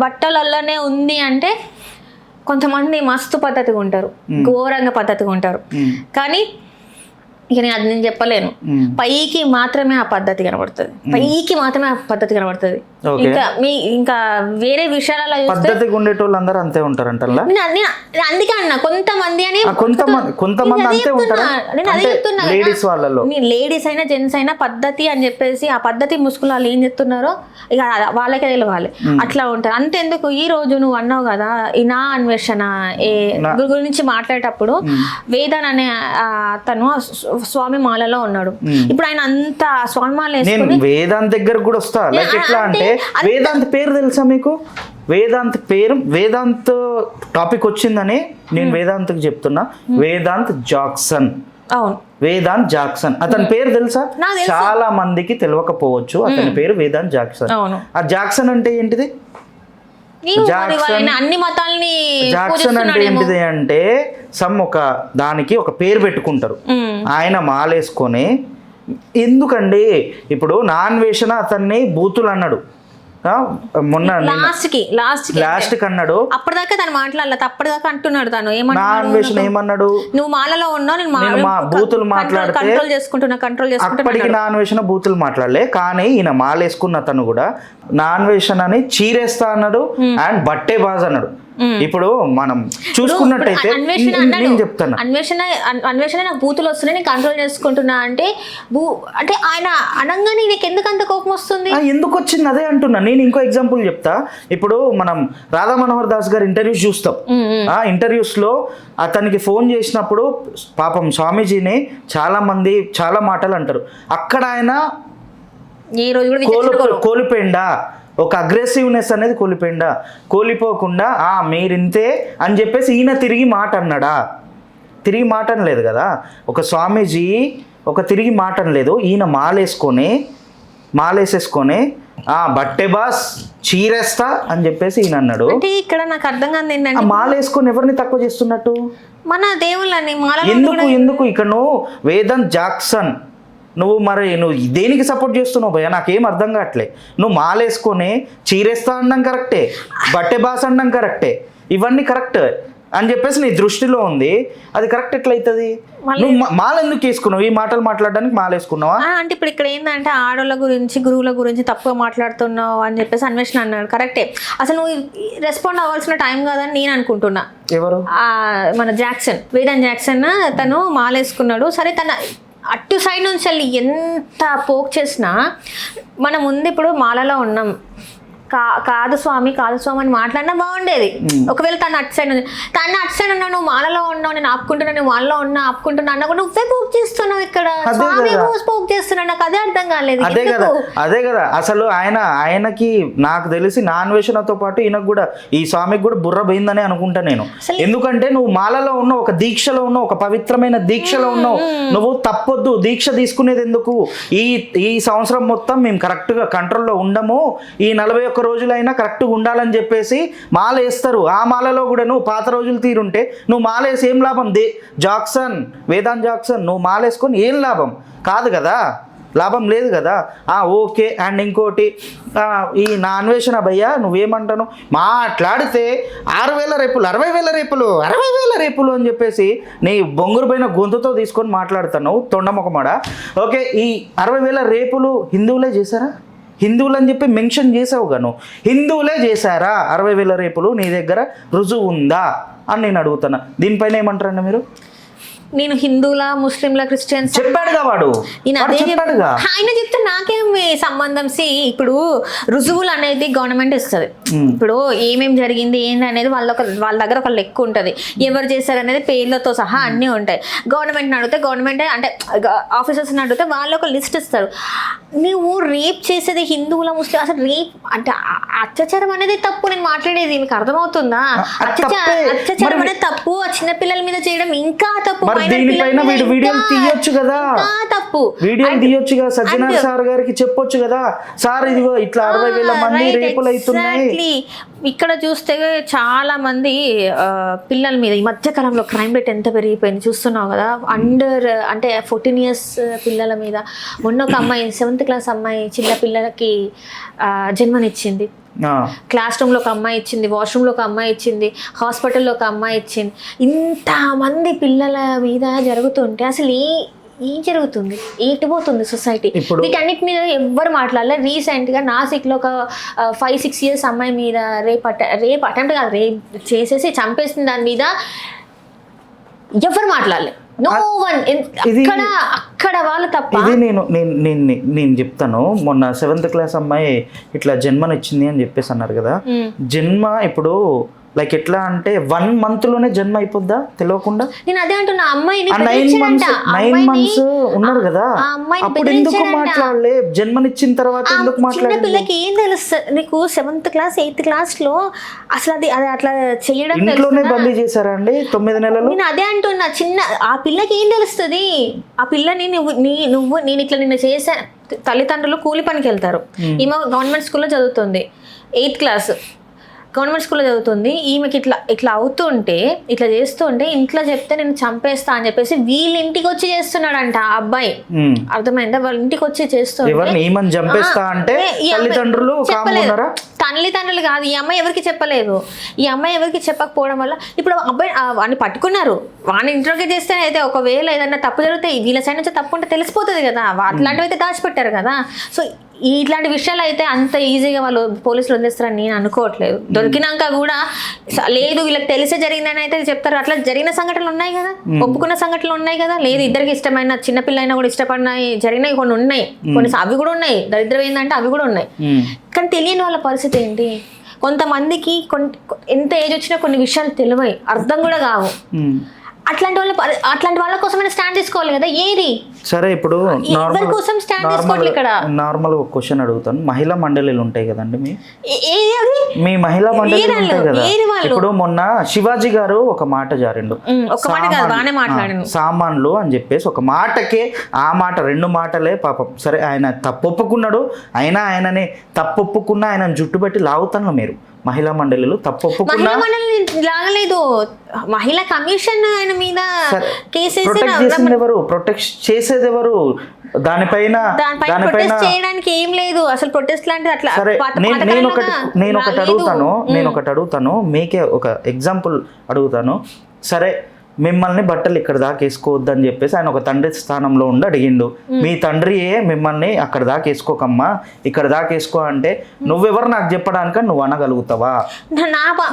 బట్టలలోనే ఉంది అంటే కొంతమంది మస్తు పద్ధతిగా ఉంటారు, ఘోరంగా పద్ధతిగా ఉంటారు. కానీ ఇక నేను చెప్పలేను, పైకి మాత్రమే ఆ పద్ధతి కనబడుతుంది, పైకి మాత్రమే ఆ పద్ధతి కనబడుతుంది. ఇంకా వేరే విషయాలలో పద్ధతిగా ఉండేటోళ్ళు అందరూ అంతే ఉంటారంట. అందుకే అన్న కొంతమంది అని, కొంతమంది అంతే ఉంటారు. నేను అదే చెప్తున్నా, లేడీస్ అయినా జెంట్స్ అయినా పద్ధతి అని చెప్పేసి ఆ పద్ధతి ముసుగులు వాళ్ళు ఏం చెప్తున్నారో ఇక వాళ్ళకే తెలియాలి, అట్లా ఉంటారు. అంతెందుకు ఈ రోజు నువ్వు అన్నావు కదా ఈ నా అన్వేషణ గురించి మాట్లాడేటప్పుడు, వేదాన్ అనే అతను స్వామి మాలలో ఉన్నాడు. ఇప్పుడు ఆయన అంత స్వామి మాల వేసుకొని వేదాంత్ దగ్గర కూడా వస్తా. లైక్ ఎట్లా అంటే, వేదాంత్ పేరు తెలుసా మీకు? వేదాంత్ టాపిక్ వచ్చిందని నేను వేదాంత్కి చెప్తున్నా. వేదాంత్ జాక్సన్, అవును, వేదాంత్ జాక్సన్ అతని పేరు తెలుసా? చాలా మందికి తెలియకపోవచ్చు. అతని పేరు వేదాంత్ జాక్సన్. ఆ జాక్సన్ అంటే ఏంటిది? అన్ని మతాలని జాక్సన్ అంటే ఏంటిది అంటే ఒక దానికి ఒక పేరు పెట్టుకుంటారు. ఆయన మాలేసుకొని, ఎందుకండి ఇప్పుడు నాన్ వేషణ అతన్ని బూతులు అన్నాడు మొన్న, లాస్ట్ కి అన్నాడు. అప్పటిదాకా తను మాట్లాడలేదు, అప్పటిదాకా అంటున్నాడు తను ఏమన్నాడు, నువ్వు మాలలో ఉన్నావు, నేను బూతులు మాట్లాడితే కంట్రోల్ చేసుకుంటున్నా. అప్పటికి నాన్ వేషణ బూతులు మాట్లాడలే, కానీ ఈయన మాలేసుకున్న అతను కూడా నాన్ వేషణ అని చీరేస్తా అన్నాడు అండ్ బట్టే బాజ్ అన్నాడు. ఇప్పుడు మనం చూసుకున్నట్టయితే నేను చెప్తాను, అన్వేషణ నాకు బూతులు వస్తున్నాయి, నేను కంట్రోల్ చేసుకుంటున్నా అంటే అంటే ఆయన అనగానే నీకు ఎందుకు అంత కోపం వస్తుంది? ఎందుకు వచ్చింది అదే అంటున్నా. నేను ఇంకో ఎగ్జాంపుల్ చెప్తా. ఇప్పుడు మనం రాధా మనోహర్ దాస్ గారి ఇంటర్వ్యూస్ చూస్తాం. ఆ ఇంటర్వ్యూస్ లో అతనికి ఫోన్ చేసినప్పుడు పాపం స్వామీజీని చాలా మంది చాలా మాటలు అంటారు. అక్కడ ఆయన కోల్పోయిందా, ఒక అగ్రెసివ్నెస్ అనేది కోల్పోకుండా మీరింతే అని చెప్పేసి ఈయన తిరిగి మాట అన్నాడా? తిరిగి మాట అనలేదు కదా. ఒక స్వామీజీ తిరిగి మాట అనలేదు. ఈయన మాలేసేసుకొని బట్టే బాస్ చీరేస్తా అని చెప్పేసి ఈయన అన్నాడు. అంటే ఇక్కడ నాకు అర్థం కాదు ఏంటంటే, మాలేసుకొని ఎవరిని తక్కువ చేస్తున్నట్టు? మన దేవుళ్ళని ఎందుకు ఇక్కడ నువ్వు వేదాంత్ జాక్సన్ నువ్వు దేనికి సపోర్ట్ చేస్తున్నావు భయ్యా? నాకేం అర్థం కావట్లే. నువ్వు మాలేసుకొని చీరేస్తా అనడం కరెక్టే, బట్టే బాస్ అనడం కరెక్టే, ఇవన్నీ కరెక్ట్ అని చెప్పేసి నీ దృష్టిలో ఉంది. అది కరెక్ట్ ఎట్లయితుంది? నువ్వు మాల ఎందుకు వేసుకున్నావు? ఈ మాటలు మాట్లాడడానికి మాలేసుకున్నావా? అంటే ఇప్పుడు ఇక్కడ ఏంటంటే ఆడోళ్ళ గురించి గురువుల గురించి తప్పుగా మాట్లాడుతున్నావు అని చెప్పేసి అన్వేషణ అన్నాడు. కరెక్టే, అసలు నువ్వు రెస్పాండ్ అవ్వాల్సిన టైం కాదని నేను అనుకుంటున్నా. ఎవరు? మన వేదాంత్ జాక్సన్ తను మాలేసుకున్నాడు. సరే, తన అటు సైడ్ నుంచి వెళ్ళి ఎంత పోక్ చేసినా మనం ముందు ఇప్పుడు మాలలో ఉన్నాం, కాదు స్వామి అని మాట్లాడినా బాగుండేది. ఒకవేళ తను అటు సైడ్ ఉన్నావు, నువ్వు మాలలో ఉన్నావు, నేను ఆపుకుంటున్నా, నువ్వు మాలలో ఆపుకుంటున్నా అన్నా కూడా నువ్వే పోక్ చేస్తున్నావు. ఇక్కడ స్వామి పోక్ చేస్తున్నా, నాకు అదే అర్థం కాలేదు. అదే కదా అసలు ఆయనకి నాకు తెలిసి నాన్ వేషణతో పాటు ఈయనకు కూడా, ఈ స్వామికి కూడా బుర్ర పోయిందని అనుకుంటా నేను. ఎందుకంటే నువ్వు మాలలో ఉన్నావు, ఒక దీక్షలో ఉన్నావు, ఒక పవిత్రమైన దీక్షలో ఉన్నావు. నువ్వు తప్పొద్దు, దీక్ష తీసుకునేది ఎందుకు? ఈ సంవత్సరం మొత్తం మేము కరెక్ట్ గా కంట్రోల్లో ఉండము, ఈ 41 రోజులైనా కరెక్ట్గా ఉండాలని చెప్పేసి మాల వేస్తారు. ఆ మాలలో కూడా నువ్వు పాత రోజులు తీరుంటే నువ్వు మాల వేసి ఏం లాభం? వేదాంత్ జాక్సన్ నువ్వు మాల వేసుకొని ఏం లాభం? కాదు కదా. లాభం లేదు కదా. ఓకే. అండ్ ఇంకోటి ఈ నా అన్వేషణ భయ్యా నువ్వేమంటాను మాట్లాడితే 6,000 రేపులు 60,000 రేపులు 60,000 రేపులు అని చెప్పేసి నీ బొంగురు పైన గొంతుతో తీసుకొని మాట్లాడుతున్నావు తొండముఖమాడ. ఓకే, ఈ 60,000 రేపులు హిందువులే చేశారా? హిందువులు అని చెప్పి మెన్షన్ చేసావు గాను, హిందువులే చేశారా 60,000 రేపులు? నీ దగ్గర రుజువు ఉందా అని నేను అడుగుతున్నా. దీనిపైన ఏమంటారండి మీరు? నేను హిందువులా, ముస్లింలా, క్రిస్టియన్స్ చెప్పాడుగా వాడు, నేను అదే చెప్పాడుగా. ఆయన చెప్తే నాకేమి సంబంధం? ఇప్పుడు రుజువులు అనేది గవర్నమెంట్ ఇస్తుంది. ఇప్పుడు ఏమేమి జరిగింది ఏంటి అనేది వాళ్ళ దగ్గర ఒక లెక్క ఉంటుంది. ఎవరు చేశారు అనేది పేర్లతో సహా అన్నీ ఉంటాయి. గవర్నమెంట్ని అడిగితే గవర్నమెంట్ అంటే ఆఫీసర్స్ని అడిగితే వాళ్ళు ఒక లిస్ట్ ఇస్తారు. నువ్వు రేప్ చేసేది హిందువుల, ముస్లిం, అసలు రేప్ అంటే అత్యాచారం అనేది తప్పు. నేను మాట్లాడేది మీకు అర్థమవుతుందా? అత్యాచారం అనేది తప్పు. ఆ చిన్నపిల్లల మీద చేయడం ఇంకా తప్పు. దీనిపైన వీడియోలు తీయొచ్చు కదా, తప్పు వీడియోలు తీయొచ్చుగా. సజ్జనార్ సార్ గారికి చెప్పొచ్చు కదా, సార్ ఇదిగో ఇట్లా 60,000 మంది రేపులు అవుతున్నాయి. ఇక్కడ చూస్తే చాలా మంది పిల్లల మీద ఈ మధ్య కాలంలో క్రైమ్ రేట్ ఎంత పెరిగిపోయింది చూస్తున్నావు కదా. అంటే 14 years పిల్లల మీద. మొన్న ఒక అమ్మాయి 7th class అమ్మాయి చిన్న పిల్లలకి జన్మనిచ్చింది. క్లాస్ రూమ్లో ఒక అమ్మాయి ఇచ్చింది, వాష్రూమ్లో ఒక అమ్మాయి ఇచ్చింది, హాస్పిటల్లో ఒక అమ్మాయి ఇచ్చింది. ఇంతమంది పిల్లల మీద జరుగుతుంటే అసలు ఏం జరుగుతుంది? ఏటిపోతుంది సొసైటీ? వీటన్నిటి మీద ఎవ్వరు మాట్లాడలే. రీసెంట్గా నాసిక్లో ఒక 5-6 years అమ్మాయి మీద రేప్ అటెంప్ట్ కాదు, రేప్ చేసేసి చంపేసిన దాని మీద ఎవరు మాట్లాడలే. అక్కడ వాళ్ళు తప్ప. ఇది నేను చెప్తాను. మొన్న 7th class అమ్మాయి ఇట్లా జన్మనిచ్చింది అని చెప్పేసి అన్నారు కదా. జన్మ ఇప్పుడు లైక్ ఎట్లా అంటే 1 month లోనే జన్మ అయిపోద్దా తెలియకుండా? నేను అదే అంటున్నా. అమ్మాయిని 9 months ఉన్నారు కదా, అప్పుడు ఎందుకు మాట్లాడలే? జన్మనిచ్చిన తర్వాత ఎందుకు మాట్లాడలే? పిల్లకి ఏం తెలుస్తుంది నీకు? 7th class 8th class లో అసలు అది అట్లా చేయడం ఇంట్లోనే బందీ చేశారా అండి 9 నెలలు? నేను అదే అంటున్నా. ఆ పిల్లకి ఏం తెలుస్తుంది? ఆ పిల్లని నేను ఇట్లా నిన్న చేసా. తల్లిదండ్రులు కూలి పనికి వెళ్తారు. ఈమె గవర్నమెంట్ స్కూల్లో చదువుతుంది, 8th class గవర్నమెంట్ స్కూల్లో చదువుతుంది. ఈమెకి ఇట్లా అవుతుంటే, ఇట్లా చేస్తుంటే ఇంట్లో చెప్తే నేను చంపేస్తా అని చెప్పేసి వీళ్ళ ఇంటికి వచ్చి చేస్తున్నాడంట ఆ అబ్బాయి. అర్థమైందా? వాళ్ళ ఇంటికి వచ్చి తల్లిదండ్రులు కాదు, ఈ అమ్మాయి ఎవరికి చెప్పలేదు. ఈ అమ్మాయి ఎవరికి చెప్పకపోవడం వల్ల ఇప్పుడు అబ్బాయి వాడిని పట్టుకున్నారు. వాడిని ఇంట్రోగేట్ చేస్తే అయితే ఒకవేళ ఏదన్నా తప్పు జరిగితే వీళ్ళ సైడ్ నుంచి తప్పు ఉంటే తెలిసిపోతుంది కదా. అట్లాంటివి అయితే దాచిపెట్టారు కదా. సో ఇట్లాంటి విషయాలు అయితే అంత ఈజీగా వాళ్ళు పోలీసులు వదిలేస్తారని నేను అనుకోవట్లేదు. దొరికినాక కూడా లేదు వీళ్ళకి తెలిసే జరిగిందని అయితే చెప్తారు. అట్లా జరిగిన సంఘటనలు ఉన్నాయి కదా, ఒప్పుకున్న సంఘటనలు ఉన్నాయి కదా. లేదు ఇద్దరికి ఇష్టమైన చిన్నపిల్లైనా కూడా ఇష్టపడినాయి జరిగినాయి కొన్ని ఉన్నాయి, కొన్ని అవి కూడా ఉన్నాయి. దరిద్రం ఏంటంటే అవి కూడా ఉన్నాయి. కానీ తెలియని వాళ్ళ పరిస్థితి ఏంటి? కొంతమందికి ఎంత ఏజ్ వచ్చినా కొన్ని విషయాలు తెలివై అర్థం కూడా కావు. అట్లాంటి వాళ్ళ కోసమైనా స్టాండ్ తీసుకోవాలి కదా. ఏది సరే ఇప్పుడు కోసం స్టాండ్ తీసుకోవాలి. ఇక్కడ నార్మల్ ఒక క్వశ్చన్ అడుగుతాను. మహిళా మండలిలు ఉంటాయి కదండి, మీ మహిళా మండలిలు ఉంటాయి కదా. ఇప్పుడు మొన్న శివాజీ గారు ఒక మాట జారిండు, సామాన్లు అని చెప్పేసి ఒక మాటకే ఆ మాట 2 మాటలే పాపం. సరే ఆయన తప్పు ఒప్పుకున్నాడు, అయినా ఆయనని తప్పు ఒప్పుకున్నా ఆయన జుట్టు పెట్టి లాగుతాను. మీరు మహిళా మండలిలు తప్పు ఒప్పుకున్నా లాగలేదు. మహిళా కమిషన్ ఆయన మీద ప్రొటెక్ట్ చేసేది ఎవరు? దానిపైన చేయడానికి ఏం లేదు అసలు. ప్రొటెస్ట్ లాంటిది అట్లా. నేను ఒకటి అడుగుతాను, మీకే ఒక ఎగ్జాంపుల్ అడుగుతాను. సరే మిమ్మల్ని బట్టలు ఇక్కడ దాకా వేసుకోవద్దని చెప్పేసి ఆయన ఒక తండ్రి స్థానంలో ఉండి అడిగిండు. మీ తండ్రియే మిమ్మల్ని అక్కడ దాకా వేసుకోకమ్మా ఇక్కడ దాకా వేసుకో అంటే నువ్వెవరు నాకు చెప్పడానిక నువ్వు అనగలుగుతావా?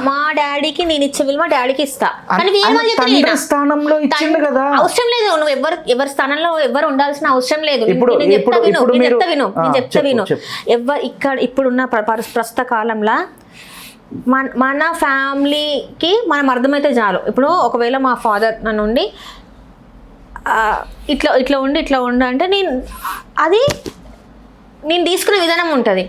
మా డాడీకి నేను ఇచ్చే విలువ మా డాడీకి ఇస్తా. తండ్రి స్థానంలో ఇచ్చిండు కదా. అవసరం లేదు. నువ్వు ఎవరి స్థానంలో ఎవరు ఉండాల్సిన అవసరం లేదు. చెప్తా విను. ఇప్పుడున్న ప్రస్తుత కాలంలో మన ఫ్యామిలీకి మనం అర్థమైతే చాలు. ఇప్పుడు ఒకవేళ మా ఫాదర్ నన్ను ఉండి ఇట్లా ఉండు అంటే నేను తీసుకునే విధానం ఉంటుంది.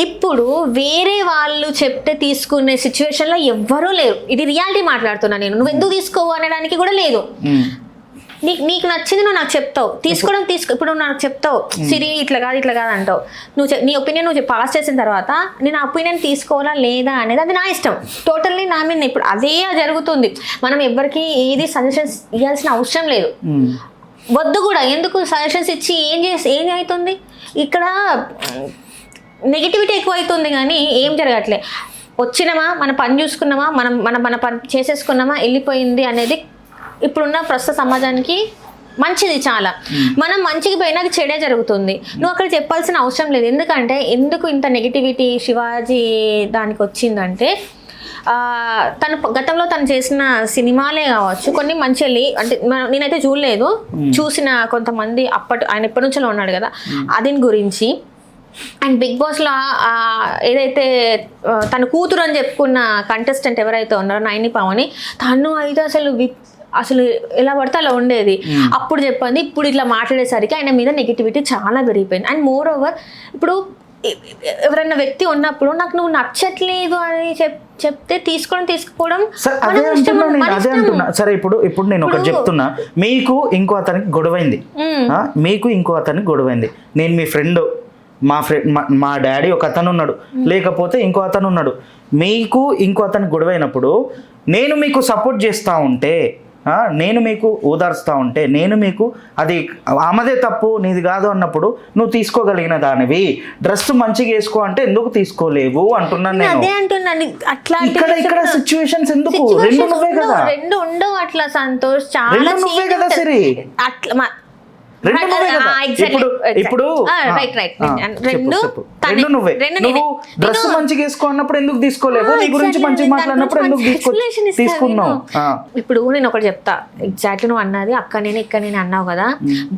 ఇప్పుడు వేరే వాళ్ళు చెప్తే తీసుకునే సిచ్యువేషన్లో ఎవ్వరూ లేరు. ఇది రియాలిటీ మాట్లాడుతున్నా నేను. నువ్వు ఎందుకు తీసుకోవు అనడానికి కూడా లేదు. నీకు నచ్చింది నువ్వు నాకు చెప్తావు, ఇప్పుడు నువ్వు నాకు చెప్తావు సిరి ఇట్లా కాదు అంటావు. నీ ఒపీనియన్ నువ్వు పాస్ చేసిన తర్వాత నేను ఆ ఒపీనియన్ తీసుకోవాలా లేదా అనేది అది నా ఇష్టం. టోటల్లీ నా మీద. ఇప్పుడు అదే జరుగుతుంది. మనం ఎవరికి ఏది సజెషన్స్ ఇవ్వాల్సిన అవసరం లేదు. వద్దు కూడా, ఎందుకు సజెషన్స్ ఇచ్చి ఏం అవుతుంది ఇక్కడ? నెగిటివిటీ ఎక్కువ అవుతుంది కానీ ఏం జరగట్లే. వచ్చినామా, మన పని చూసుకున్నామా, మన పని చేసేసుకున్నామా, వెళ్ళిపోయింది అనేది ఇప్పుడున్న ప్రస్తుత సమాజానికి మంచిది చాలా. మనం మంచికి పోయినా అది చెడే జరుగుతుంది. నువ్వు అక్కడ చెప్పాల్సిన అవసరం లేదు. ఎందుకు ఇంత నెగిటివిటీ శివాజీ దానికి వచ్చిందంటే, తను గతంలో తను చేసిన సినిమాలే కావచ్చు, కొన్ని మంచి అంటే నేనైతే చూడలేదు, చూసిన కొంతమంది ఆయన ఎప్పటి నుంచో ఉన్నాడు కదా, దీని గురించి. అండ్ బిగ్ బాస్లో ఏదైతే తన కూతురు అని చెప్పుకున్న కంటెస్టెంట్ ఎవరైతే ఉన్నారో నైని పావని, తను అయితే అసలు ఎలా పడితే అలా ఉండేది. అప్పుడు చెప్పింది, ఇప్పుడు ఇట్లా మాట్లాడేసరికి ఆయన మీద నెగిటివిటీ చాలా పెరిగిపోయింది. అండ్ మోర్ ఓవర్ ఇప్పుడు ఎవరైనా వ్యక్తి ఉన్నప్పుడు నాకు నువ్వు నచ్చట్లేదు అని చెప్తే తీసుకోవడం అదే అంటున్నా. సరే ఇప్పుడు నేను ఒకటి చెప్తున్నా, మీకు ఇంకో అతనికి గొడవైంది, నేను మీ ఫ్రెండ్, మా డాడీ ఒక అతను ఉన్నాడు, లేకపోతే ఇంకో అతను ఉన్నాడు, మీకు ఇంకో అతనికి గొడవైనప్పుడు నేను మీకు సపోర్ట్ చేస్తూ ఉంటే, నేను మీకు ఓదార్స్తూ ఉంటే, నేను మీకు అది ఆమెదే తప్పు నీది కాదు అన్నప్పుడు నువ్వు తీసుకోగలిగిన దానివి. డ్రెస్ మంచిగా వేసుకో అంటే ఎందుకు తీసుకోలేవు అంటున్నాను నేను. ఇక్కడ సిచ్యువేషన్స్ ఎందుకు? రెండు నువ్వే కదా, రెండు ఉండవు అట్లా సంతోష్, చాలా నువ్వే కదా సరే, అట్లా ఇప్పుడు నువ్వు డ్రెస్ మంచిగా వేసుకోన్నప్పుడు ఎందుకు తీసుకోలేవు, నీ గురించి మంచిగా మాట్లాడినప్పుడు ఎందుకు తీసుకున్నావు? ఇప్పుడు నేను ఒకటి చెప్తా, ఎగ్జాక్ట్లీ నువ్వు అన్నది అక్క నేను ఇక్కడ నేను అన్నావు కదా,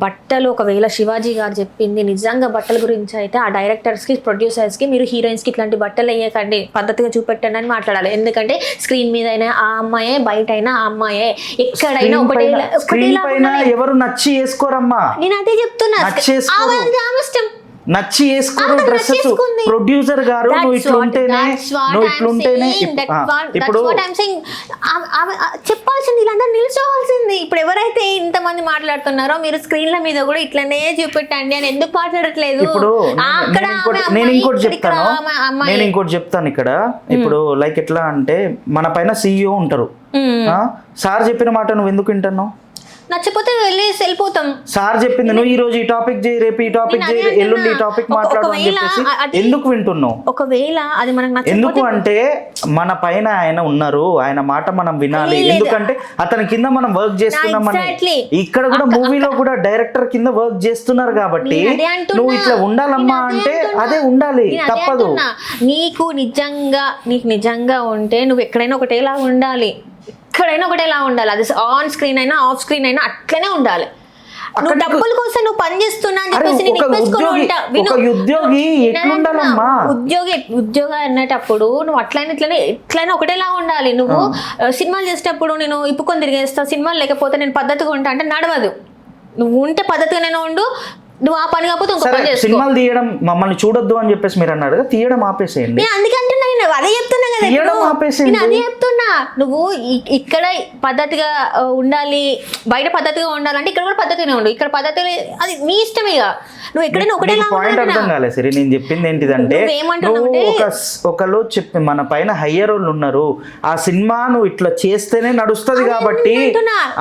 బట్టలు ఒకవేళ శివాజీ గారు చెప్పింది నిజంగా బట్టల గురించి అయితే ఆ డైరెక్టర్స్ కి ప్రొడ్యూసర్స్ కి మీరు హీరోయిన్స్ కి ఇట్లాంటి బట్టలు వేయకండి, పద్ధతిగా చూపెట్టండి అని మాట్లాడాలి. ఎందుకంటే స్క్రీన్ మీద అయినా ఆ అమ్మాయే, బయట అయినా ఆ అమ్మాయే, ఎక్కడైనా ఒకటేలా ఎవరు నచ్చి వేసుకోరమ్మా. నేను అదే చెప్తున్నా, నచ్చి వేసుకోరు డ్రెస్సెస్. ప్రొడ్యూసర్ గారు నువ్వు ఇట్లుంటేనే ఇప్పుడు చెప్పాల్సింది, ఇలా నిల్చోవాల్సింది. ఇప్పుడు ఎవరైతే ఇంతమంది మాట్లాడుతున్నారో మీరు స్క్రీన్ల మీద కూడా ఇట్లనే చూపెట్టండి అని ఎందుకు మాట్లాడట్లేదు? ఇప్పుడు నేను ఇంకోటి చెప్తాను ఇక్కడ. ఇప్పుడు లైక్ ఎట్లా అంటే మన పైన CEO ఉంటారు, సార్ చెప్పిన మాట నువ్వు ఎందుకు వింటున్నావు? నచ్చపోతే వెళ్ళిపోతాం. సార్ చెప్పింది నువ్వు ఈ రోజు ఈ టాపిక్ చేయి, రేపు ఈ టాపిక్ చేయి, ఎల్లుండి ఈ టాపిక్ మాట్లాడు అని చెప్పేసి ఎందుకు వింటున్నావు? ఒకవేళ అది మనకు ఎందుకు అంటే మన పైన ఆయన ఉన్నారు, ఆయన మాట మనం వినాలి. ఎందుకంటే అతని కింద మనం వర్క్ చేస్తున్నామని, ఇక్కడ కూడా మూవీలో కూడా డైరెక్టర్ కింద వర్క్ చేస్తున్నారు కాబట్టి నువ్వు ఇట్లా ఉండాలమ్మా అంటే అదే ఉండాలి, తప్పదు. నీకు నిజంగా ఉంటే నువ్వు ఎక్కడైనా ఒకటేలా ఉండాలి, ఎక్కడైనా ఒకటేలా ఉండాలి. అది ఆన్ స్క్రీన్ అయినా ఆఫ్ స్క్రీన్ అయినా అట్లనే ఉండాలి. నువ్వు డబ్బుల కోసం నువ్వు పని చేస్తున్నా అని చెప్పేసి ఉద్యోగం అన్నటప్పుడు నువ్వు ఎట్లయినా ఒకటేలా ఉండాలి. నువ్వు సినిమాలు చేసేటప్పుడు నేను ఇప్పుకొని తిరిగేస్తా, సినిమాలు లేకపోతే నేను పద్ధతిగా ఉంటా అంటే నడవదు. నువ్వు ఉంటే పద్ధతిగానే ఉండు, నువ్వు ఆ పని కాకపోతే ఇంకో పని చేసుకో. సినిమాలు తీయడం మమ్మల్ని చూడొద్దు అని చెప్పేసి మీరు అన్నారు కదా, తీయడం ఆపేసేయండి. అందుకంటే అదే చెప్తున్నా కదా, నేను అదే చెప్తున్నా. నువ్వు ఇక్కడ పద్ధతిగా ఉండాలి, బయట పద్ధతిగా ఉండాలంటే ఇక్కడ కూడా పద్ధతిగా ఉండు. ఇక్కడ పద్ధతి అది నీ ఇష్టం. ఇక నువ్వు ఎక్కడైనా ఒకటే పాయింట్ అర్థం కాలేదు సరే. నేను చెప్పింది ఏంటిదంటే, ఒకళ్ళు చెప్పి మన పైన హయ్యర్ వాళ్ళు ఉన్నారు, ఆ సినిమా నువ్వు ఇట్లా చేస్తేనే నడుస్తుంది కాబట్టి,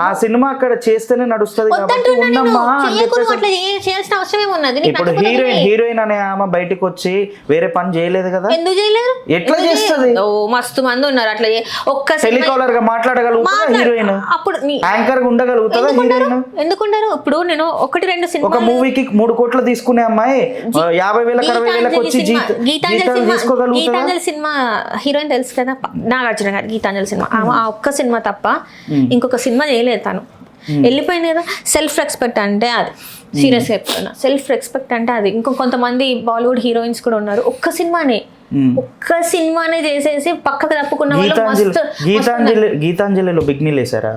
ఆ సినిమా అక్కడ చేస్తేనే నడుస్తుంది కాబట్టి ఉండమ్మా అని చెప్పేసి. ఇప్పుడు హీరోయిన్ అనే ఆమె బయటకు వచ్చి వేరే పని చేయలేదు కదా, ఎందుకు చేయలేదు? ఎట్లా చేస్తుంది? మస్తు మంది ఉన్నారు అట్లా. ఒక్క టెలికాలర్ గా మాట్లాడగలుగుతుందా హీరోయిన్? అప్పుడు యాంకర్ గా ఉండగలుగుతుందా హీరోయిన్? ఎందుకుంటారు? ఇప్పుడు నేను 1-2 సినిమా, ఒక మూవీకి 3 కోట్లు తీసుకునే అమ్మాయి 50,000 60,000 వచ్చి గీతాంజలి సినిమా హీరోయిన్ తెలుసు కదా, నాగార్జున గారు. గీతాంజలి సినిమా ఆ ఒక్క సినిమా తప్ప ఇంకొక సినిమా చేయలేదు తను. వెళ్ళిపోయింది కదా. సెల్ఫ్ రెస్పెక్ట్ అంటే అది, సీరియస్గా చెప్తున్నా. సెల్ఫ్ రెస్పెక్ట్ అంటే అది. కొంతమంది బాలీవుడ్ హీరోయిన్స్ కూడా ఉన్నారు, ఒక్క సినిమానే చేసేసి పక్కకు తప్పుకున్న వాళ్ళు. గీతాంజలిలో బిగ్నీలు వేసారా?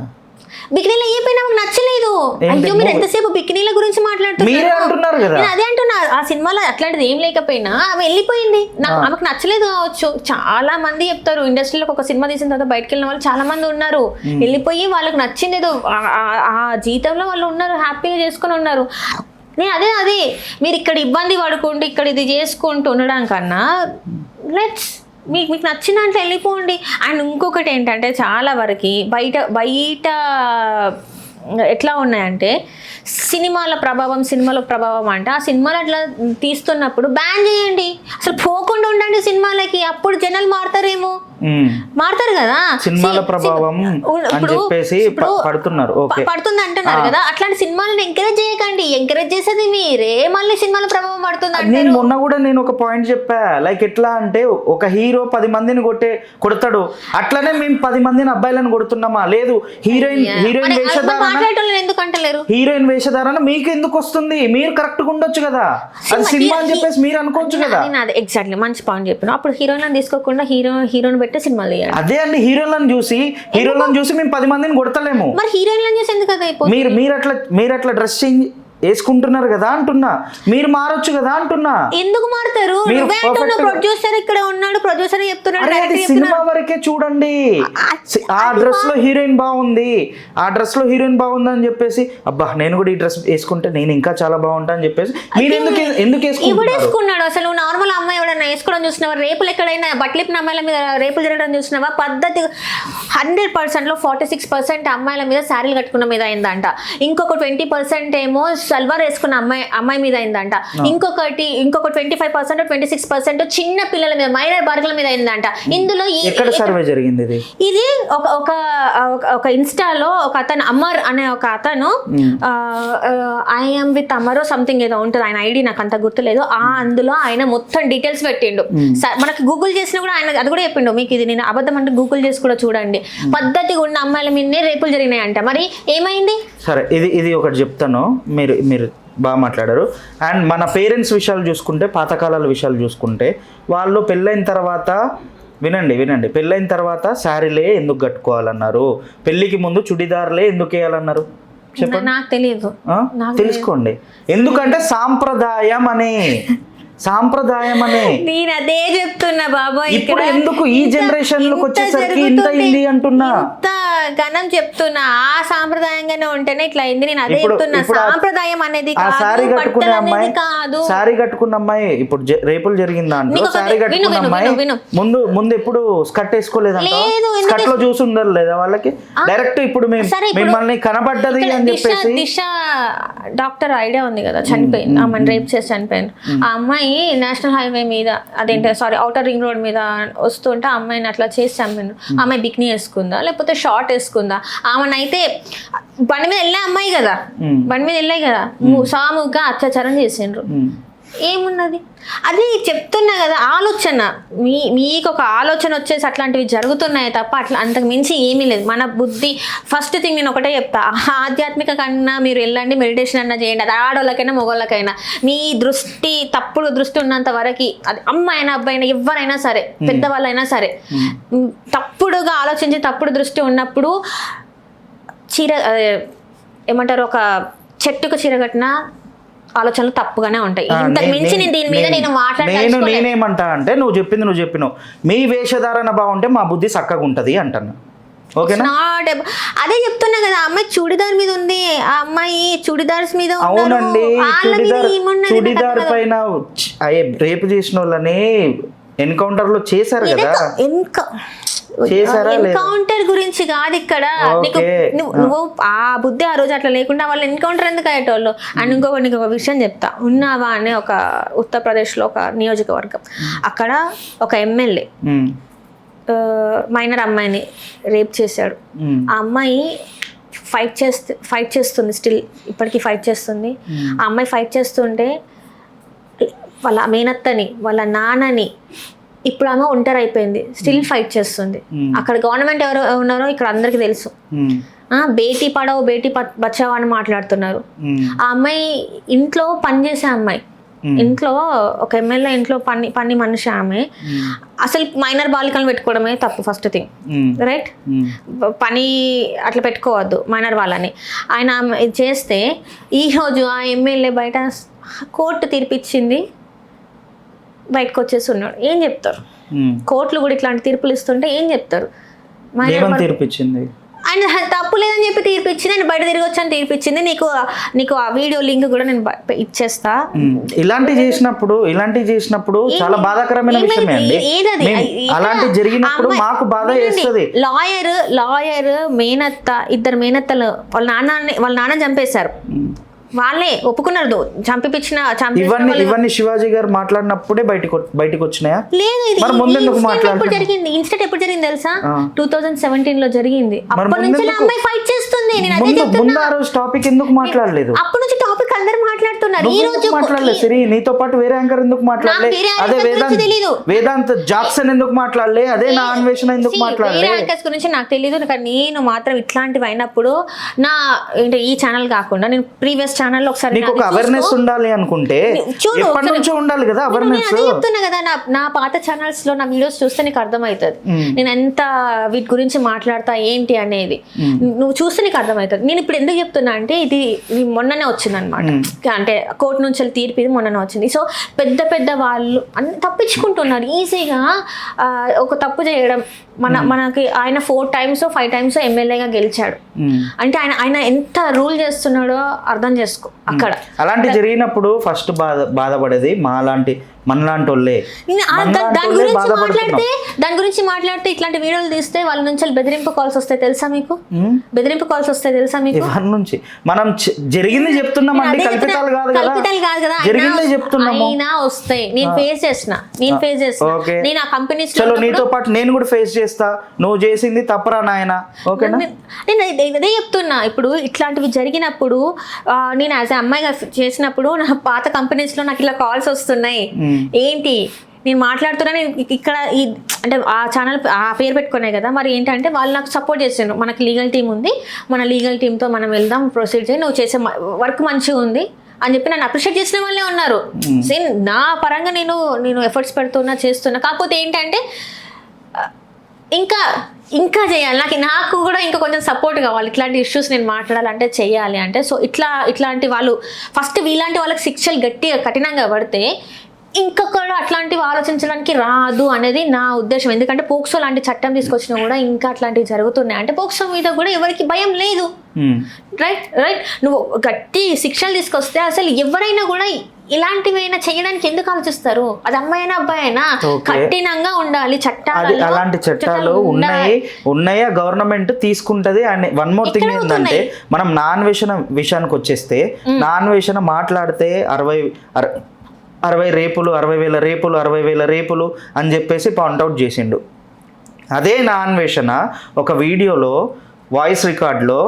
బికినీలో ఏ పైన నచ్చలేదు. అయ్యో మీరు ఎంతసేపు బికినీల గురించి మాట్లాడుతున్నారు. అదే అంటున్నా, ఆ సినిమాలో అట్లాంటిది ఏం లేకపోయినా ఆమె వెళ్ళిపోయింది. ఆమెకు నచ్చలేదు కావచ్చు. చాలా మంది చెప్తారు, ఇండస్ట్రీలో ఒక సినిమా తీసిన తర్వాత బయటకు వెళ్ళిన వాళ్ళు చాలా మంది ఉన్నారు. వెళ్ళిపోయి వాళ్ళకి నచ్చింది ఏదో ఆ జీతంలో వాళ్ళు ఉన్నారు, హ్యాపీగా చేసుకుని ఉన్నారు. నేను అదే మీరు ఇక్కడ ఇబ్బంది పడుకుంటూ ఇక్కడ ఇది చేసుకుంటూ ఉండడం కన్నా మీకు నచ్చిన దాంట్లో వెళ్ళిపోండి. అండ్ ఇంకొకటి ఏంటంటే, చాలా వరకు బయట ఎట్లా ఉన్నాయంటే సినిమాల ప్రభావం అంటే ఆ సినిమాలు అట్లా తీస్తున్నప్పుడు బ్యాన్ చేయండి, అసలు పోకుండా ఉండండి సినిమాలకి, అప్పుడు జనాలు మారుతారేమో. మారుతారు కదా, సినిమాల ప్రభావం అని చెప్పేసి పడుతున్నారు. ఓకే, పడుతుంది అంటున్నారు కదా, అట్లాంటి సినిమాలను ఎంకరేజ్ చేయకండి. ఎంకరేజ్ చేసేది మీరే, మళ్ళీ సినిమాల ప్రభావం పడుతుంది అంటే. నేను మొన్న కూడా నేను ఒక పాయింట్ చెప్పా, లైక్ ఎట్లా అంటే ఒక హీరో 10 మందిని కొడతాడు, అట్లనే మేము 10 మందిని అబ్బాయిలను కొడుతున్నామా? లేదు. హీరోయిన్ హీరోయిన్ వేషధారణ మీకు ఎందుకు వస్తుంది? మీరు కరెక్ట్ గా ఉండొచ్చు కదా, అది సినిమా అని చెప్పేసి మీరు అనుకోవచ్చు కదా. ఎగ్జాక్ట్లీ, మంచి పాయింట్ చెప్పిన. అప్పుడు హీరోయిన్ తీసుకోకుండా హీరోని పెట్టి సినిమాలు చేయాలి. అదే అండి, హీరోలను చూసి మేము 10 మందిని కొడతలేము. మరి హీరోయిన్లను చూసి ఎందుకు కదా మీరు అట్లా డ్రెస్ చేంజ్ వేసుకుంటున్నారు కదా అంటున్నా, మీరు మారొచ్చు కదా అంటున్నా. ఎందుకు మారుతారు? ప్రొడ్యూసర్ ఇక్కడ ఉన్నాడు, ప్రొడ్యూసర్ చెప్తున్నాడు. సినిమా వరకే చూడండి, ఆ డ్రెస్ లో హీరోయిన్ బాగుంది, అని చెప్పేసి అబ్బా నేను కూడా ఈ డ్రెస్ వేసుకుంటే నేను ఇంకా చాలా బాగుంటా అని చెప్పేసి మీరు ఎందుకు వేసుకున్నాడు? అసలు నువ్వు నార్మల్ అమ్మాయి ఎవరైనా వేసుకోవడం చూసినావా? రేపులు ఎక్కడైనా బట్లిప్పిన అమ్మాయిల మీద రేపులు జరగడం చూసినావా? పద్ధతి 100% 46% అమ్మాయిల మీద శారీలు కట్టుకున్న మీద అయిందంట, ఇంకొక 20% ఏమో సల్వార్ వేసుకున్న అమ్మాయి మీద అయిందంట, ఇంకొక 25% 26% చిన్న పిల్లల మీద, మైనర్ బాలికల మీద అయిందంట. ఇందులో సర్వే జరిగింది ఇది ఒక ఇన్స్టాలో ఒక అతను అమర్ అనే ఒక అతను ఐఎమ్ విత్ అమర్ సంథింగ్ ఏదో ఉంటుంది ఆయన ఐడి, నాకు అంత గుర్తులేదు. అందులో ఆయన మొత్తం డీటెయిల్స్ పెట్టిండు. మనకి గూగుల్ చేసినా కూడా ఆయన అది కూడా చెప్పిండు, మీకు ఇది నేను అబద్ధం అంటే గూగుల్ చేసి కూడా చూడండి. పద్ధతిగా ఉన్న అమ్మాయిల మీదనే రేపులు జరిగినాయి అంట. మరి ఏమైంది? సరే, ఇది ఒకటి చెప్తాను, మీరు బాగా మాట్లాడారు. అండ్ మన పేరెంట్స్ విషయాలు చూసుకుంటే, పాతకాలాల విషయాలు చూసుకుంటే, వాళ్ళు పెళ్ళైన తర్వాత వినండి పెళ్ళైన తర్వాత శారీలే ఎందుకు కట్టుకోవాలన్నారు, పెళ్ళికి ముందు చుడిదార్లే ఎందుకు వేయాలన్నారు చెప్పండి? నాకు తెలియదు, తెలుసుకోండి. ఎందుకంటే సాంప్రదాయం అనే నేను అదే చెప్తున్నా బాబా. ఇప్పుడు ఎందుకు ఈ జనరేషన్ లోకి వచ్చేసరికి ఇంత అయింది అంటున్నా, ఘనం చెప్తున్నా. ఆ సాంప్రదాయంగానే ఉంటేనే ఇట్లా అయింది. నేను అదే చెప్తున్నా, సాంప్రదాయం అనేది కాదు. సారీ కట్టుకున్న అమ్మాయి ఇప్పుడు రేపులు జరిగిన దాంట్లో సారీ కట్టుకున్న అమ్మాయి ముందు ఎప్పుడు స్కర్ట్ వేసుకోలేదంట. స్కర్ట్ లో చూసి ఉండరు లేదా వాళ్ళకి? డైరెక్ట్ ఇప్పుడు మిమ్మల్ని కనబడ్డది అని చెప్పేసి. దిశ డాక్టర్ ఐడియా ఉంది కదా, చనిపోయింది, ఆమెను రేప్ చేసి చనిపోయింది. ఆ అమ్మాయి నేషనల్ హైవే మీద ఔటర్ రింగ్ రోడ్ మీద వస్తుంటే అమ్మాయిని అట్లా చేసి చంపాను. అమ్మాయి బిక్నీ వేసుకుందా లేకపోతే షార్ట్ వేసుకుందా? ఆమెనైతే బండి మీద వెళ్ళే అమ్మాయి కదా, బండి మీద వెళ్ళాయి కదా, సాముగా అత్యాచారం చేసిండ్రు. ఏమున్నది? అది చెప్తున్నా కదా, ఆలోచన మీకు ఒక ఆలోచన వచ్చేసి అట్లాంటివి జరుగుతున్నాయి తప్ప అంతకు మించి ఏమీ లేదు. మన బుద్ధి ఫస్ట్ థింగ్ నేను ఒకటే చెప్తా, ఆధ్యాత్మిక కన్నా మీరు వెళ్ళండి, మెడిటేషన్ అన్నా చేయండి. అది ఆడోళ్ళకైనా మొగోళ్ళకైనా. మీ తప్పుడు దృష్టి ఉన్నంత వరకు, అది అమ్మాయి అయినా అబ్బాయి అయినా ఎవరైనా సరే, పెద్దవాళ్ళైనా సరే, తప్పుడుగా ఆలోచించి తప్పుడు దృష్టి ఉన్నప్పుడు ఏమంటారు, ఒక చెట్టుకు చీరగట్టిన ఆలోచనలు తప్పుగానే ఉంటాయి. ఇంతకు మించి నేను దీని మీద నేనేమంటా అంటే, నువ్వు చెప్పినావు, మీ వేషధారణ బాగుంటే మా బుద్ధి చక్కగా ఉంటది అంటున్నా. ఓకేనా? అదే చెప్తున్నా కదా, అమ్మాయి చూడిదార్ మీద ఉంది, ఆ అమ్మాయి చూడిదార్స్ మీద. అవునండి, చూడిదార్ పైన రేపు చేసిన వాళ్ళని ఎన్కౌంటర్ లో చేశారు కదా. ఎన్కౌంటర్ గురించి కాదు ఇక్కడ. నువ్వు ఆ బుద్ధి ఆ రోజు అట్లా లేకుండా వాళ్ళు ఎన్కౌంటర్ ఎందుకు అయ్యేటోళ్ళు. అండ్ ఇంకొక విషయం చెప్తా. ఉన్నావా అనే ఒక ఉత్తరప్రదేశ్ లో ఒక నియోజకవర్గం, అక్కడ ఒక ఎమ్మెల్యే మైనర్ అమ్మాయిని రేప్ చేశాడు. ఆ అమ్మాయి ఫైట్ చేస్తుంది, స్టిల్ ఇప్పటికీ ఫైట్ చేస్తుంది. ఆ అమ్మాయి ఫైట్ చేస్తుంటే వాళ్ళ మేనత్తని, వాళ్ళ నాన్నని, ఇప్పుడు ఆమె ఒంటరి అయిపోయింది, స్టిల్ ఫైట్ చేస్తుంది. అక్కడ గవర్నమెంట్ ఎవరు ఉన్నారో ఇక్కడ అందరికి తెలుసు. బేటీ పడావో బేటీ బచావో అని మాట్లాడుతున్నారు. ఆ అమ్మాయి ఇంట్లో పనిచేసే అమ్మాయి, ఇంట్లో ఒక ఎమ్మెల్యే ఇంట్లో పని మనిషి ఆమె. అసలు మైనర్ బాలికలను పెట్టుకోవడమే తప్పు, ఫస్ట్ థింగ్, రైట్? పని అట్లా పెట్టుకోవద్దు మైనర్ వాళ్ళని. ఆయన ఇది చేస్తే ఈరోజు ఆ ఎమ్మెల్యే బయట కోర్టు తీర్పిచ్చింది, బయటకు వచ్చేసి ఉన్నాడు. ఏం చెప్తారు? కోర్టులు కూడా ఇట్లాంటి తీర్పులు ఇస్తుంటే ఏం చెప్తారు? తీర్పిచ్చింది ఆయన తప్పు లేదని చెప్పి తీర్పిచ్చింది, నేను బయట తిరిగి వచ్చాను తీర్పిచ్చింది. నీకు ఆ వీడియో లింక్ కూడా నేను ఇచ్చేస్తా. ఇలాంటివి చేసినప్పుడు చాలా బాధాకరమైన విషయమే అండి. అలాంటి జరిగినప్పుడు మాకు బాధ వేస్తుంది. లాయర్ మేనత్త, ఇద్దరు మేనత్తలు వాళ్ళ నాన్న చంపేశారు. వాళ్ళే ఒప్పుకున్నారు ఇవన్నీ శివాజీ గారు మాట్లాడినప్పుడే బయటకు వచ్చినాయా? లేదు, ఇది జరిగింది. ఇన్సిడెంట్ ఎప్పుడు జరిగింది తెలుసా? 2017 లో జరిగింది. అప్పటి నుంచి అమ్మాయి ఫైట్ చేస్తుంది. నేను అదే చెప్తున్నా. టాపిక్ ఎందుకు మాట్లాడలేదు? అప్పటి నుంచి టాపిక్ అందరూ మాట్లాడుతున్నారు. ఈ రోజు మాట్లాడలేదు. సరే, నీతో పాటు వేరే యాంకర్ ఎందుకు మాట్లాడలేదు? అదే వేదాంత్ జాక్సన్ ఎందుకు మాట్లాడలే? అదే నా అన్వేషణ ఎందుకు మాట్లాడలేదు? వేరే యాంకర్స్ గురించి నాకు తెలియదు. నేను మాత్రం ఇట్లాంటివి అయినప్పుడు నా ఈ ఛానల్ కాకుండా నేను ప్రీవియస్ ఛానల్ ఒకసారి నీకు ఒక అవేర్నెస్ ఉండాలి అనుకుంటే ఎప్పటి నుంచో ఉండాలి కదా అవేర్నెస్. చెప్తున్నా కదా, నా పాత ఛానల్స్ లో నా వీడియోస్ చూస్తే నీకు అర్థమవుతుంది నేను ఎంత వీటి గురించి మాట్లాడతా ఏంటి అనేది. నువ్వు చూస్తే నీకు అర్థమవుతుంది. నేను ఇప్పుడు ఎందుకు చెప్తున్నా అంటే ఇది మొన్ననే వచ్చింది అనమాట. అంటే కోర్టు నుంచి తీర్పు ఇది మొన్ననే వచ్చింది. సో పెద్ద వాళ్ళు తప్పించుకుంటున్నారు ఈజీగా. ఒక తప్పు చేయడం మనకి ఆయన 4 times 5 times ఎమ్మెల్యేగా గెలిచాడు అంటే ఆయన ఎంత రూల్ చేస్తున్నాడో అర్థం చేసుకో. అక్కడ అలాంటి జరిగినప్పుడు ఫస్ట్ బాధపడేది మనలాంటి వాళ్ళే. దాని గురించి మాట్లాడితే ఇట్లాంటి వీడియోలు తీస్తే వాళ్ళ నుంచి బెదిరింపు కాల్స్ వస్తాయి తెలుసా మీకు? బెదిరింపు కాల్స్ వస్తాయి తెలుసా మీకు? ఎవరి నుంచి? మనం జరిగింది చెప్తున్నామండి, కల్పితాలు కాదు కదా, జరిగింది చెప్తున్నాము. అయినా వస్తాయి. నేను ఫేస్ చేసిన నేను ఆ కంపెనీస్ చలో నీతో పాటు నేను కూడా ఫేస్ చేస్తా. నువ్వు చేసింది తప్పరా నాయన, ఓకేనా? నేను అదే చెప్తున్నా. ఇప్పుడు ఇట్లాంటివి జరిగినప్పుడు నేను యాజ్ అమ్మాయిగా చేసినప్పుడు నా పాత కంపెనీస్ లో నాకు ఇలా కాల్స్ వస్తున్నాయి. ఏంటి నేను మాట్లాడుతున్నా, ఇక్కడ అంటే ఆ ఛానల్ ఆ పేరు పెట్టుకునే కదా, మరి ఏంటంటే వాళ్ళు నాకు సపోర్ట్ చేసాను. మనకి లీగల్ టీం ఉంది, మన లీగల్ టీంతో మనం వెళ్దాం, ప్రొసీడ్ చేయి, నువ్వు చేసే వర్క్ మంచిగా ఉంది అని చెప్పి నన్ను అప్రిషియేట్ చేసిన వాళ్ళే ఉన్నారు. సేమ్ నా పరంగా నేను ఎఫర్ట్స్ పెడుతున్నా, చేస్తున్నా. కాకపోతే ఏంటంటే ఇంకా చేయాలి. నాకు కూడా ఇంకా కొంచెం సపోర్ట్ కావాలి. ఇట్లాంటి ఇష్యూస్ నేను మాట్లాడాలంటే చెయ్యాలి అంటే. సో ఇట్లాంటి వాళ్ళు ఫస్ట్ వీలాంటి వాళ్ళకి శిక్షలు గట్టిగా కఠినంగా పడితే ఇంకొకరు అట్లాంటివి ఆలోచించడానికి రాదు అనేది నా ఉద్దేశం. ఎందుకంటే పోక్సో లాంటి చట్టం తీసుకొచ్చినా కూడా ఇంకా అట్లాంటివి జరుగుతున్నాయి అంటే పోక్సో మీద కూడా ఎవరికి భయం లేదు. రైట్. నువ్వు గట్టి శిక్షలు తీసుకొస్తే అసలు ఎవరైనా కూడా ఇలాంటివైనా చేయడానికి ఎందుకు ఆలోచిస్తారు? అది అమ్మాయి అయినా అబ్బాయి అయినా కఠినంగా ఉండాలి చట్టాలు. అలాంటి చట్టాలు ఉన్నాయా గవర్నమెంట్ తీసుకుంటది. అండ్ వన్ మోర్ థింగ్ ఏంటంటే మనం నాన్వేషణ విషయానికి వచ్చేస్తే నాన్వేషణ మాట్లాడితే 60 రేపులు 60,000 రేపులు 60,000 రేపులు అని చెప్పేసి పాయింట్అవుట్ చేసిండు. అదే నా అన్వేషణ ఒక వీడియోలో వాయిస్ రికార్డ్లో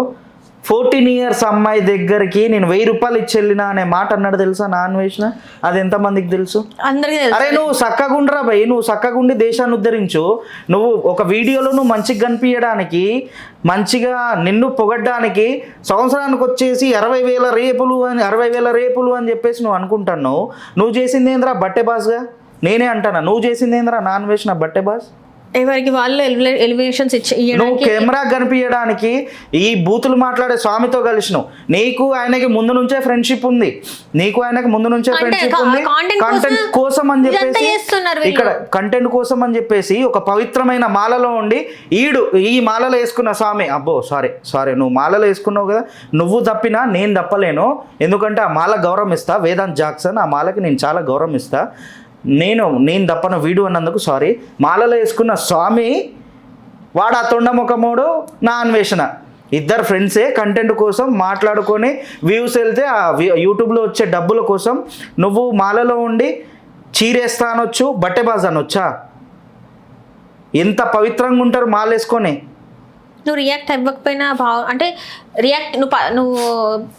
14 years అమ్మాయి దగ్గరికి నేను 1000 రూపాయలు ఇచ్చి వెళ్ళినా అనే మాట అన్నాడు తెలుసా నా అన్వేషణ? అది ఎంతమందికి తెలుసు? అరే నువ్వు చక్కగుండ్రా భయ్, నువ్వు చక్కగుండి దేశాన్ని ఉద్ధరించు. నువ్వు ఒక వీడియోలో నువ్వు మంచిగా కనిపించడానికి, మంచిగా నిన్ను పొగడ్డానికి సంవత్సరానికి వచ్చేసి 60,000 రేపులు అని చెప్పేసి నువ్వు అనుకుంటున్నావు. నువ్వు చేసింది ఏంద్రా బట్టే బాస్గా? నేనే అంటానా, నువ్వు చేసింది ఏంద్రా నా అన్వేషణ బట్టే బాస్? ఎవరికి వాళ్ళు ఎలివేషన్స్ నువ్వు కెమెరా కనిపించడానికి ఈ బూతులు మాట్లాడే స్వామితో కలిసినావు. నీకు ఆయనకి ముందు నుంచే ఫ్రెండ్షిప్ ఉంది, కంటెంట్ కోసం అని చెప్పేసి ఇక్కడ కంటెంట్ కోసం అని చెప్పేసి ఒక పవిత్రమైన మాలలో ఉండి ఈ మాలలో వేసుకున్న స్వామి, అబ్బో సారీ నువ్వు మాలలో వేసుకున్నావు కదా, నువ్వు తప్పినా నేను తప్పలేను. ఎందుకంటే ఆ మాల గౌరవం ఇస్తా. వేదాంత్ జాక్సన్ ఆ మాలకి నేను చాలా గౌరవం ఇస్తా. నేను తప్పన వీడు అన్నందుకు సారీ. మాలలో వేసుకున్న స్వామి వాడు ఆ తొండముఖముడు నా అన్వేషణ, ఇద్దరు ఫ్రెండ్సే కంటెంట్ కోసం మాట్లాడుకొని వ్యూస్ వెళ్తే ఆ యూట్యూబ్లో వచ్చే డబ్బుల కోసం నువ్వు మాలలో ఉండి చీరేస్తా అనొచ్చు, బట్టెబాజ్ అనొచ్చా? ఎంత పవిత్రంగా ఉంటారు మాల వేసుకొని. నువ్వు రియాక్ట్ అవ్వకపోయినా అంటే రియాక్ట్ నువ్వు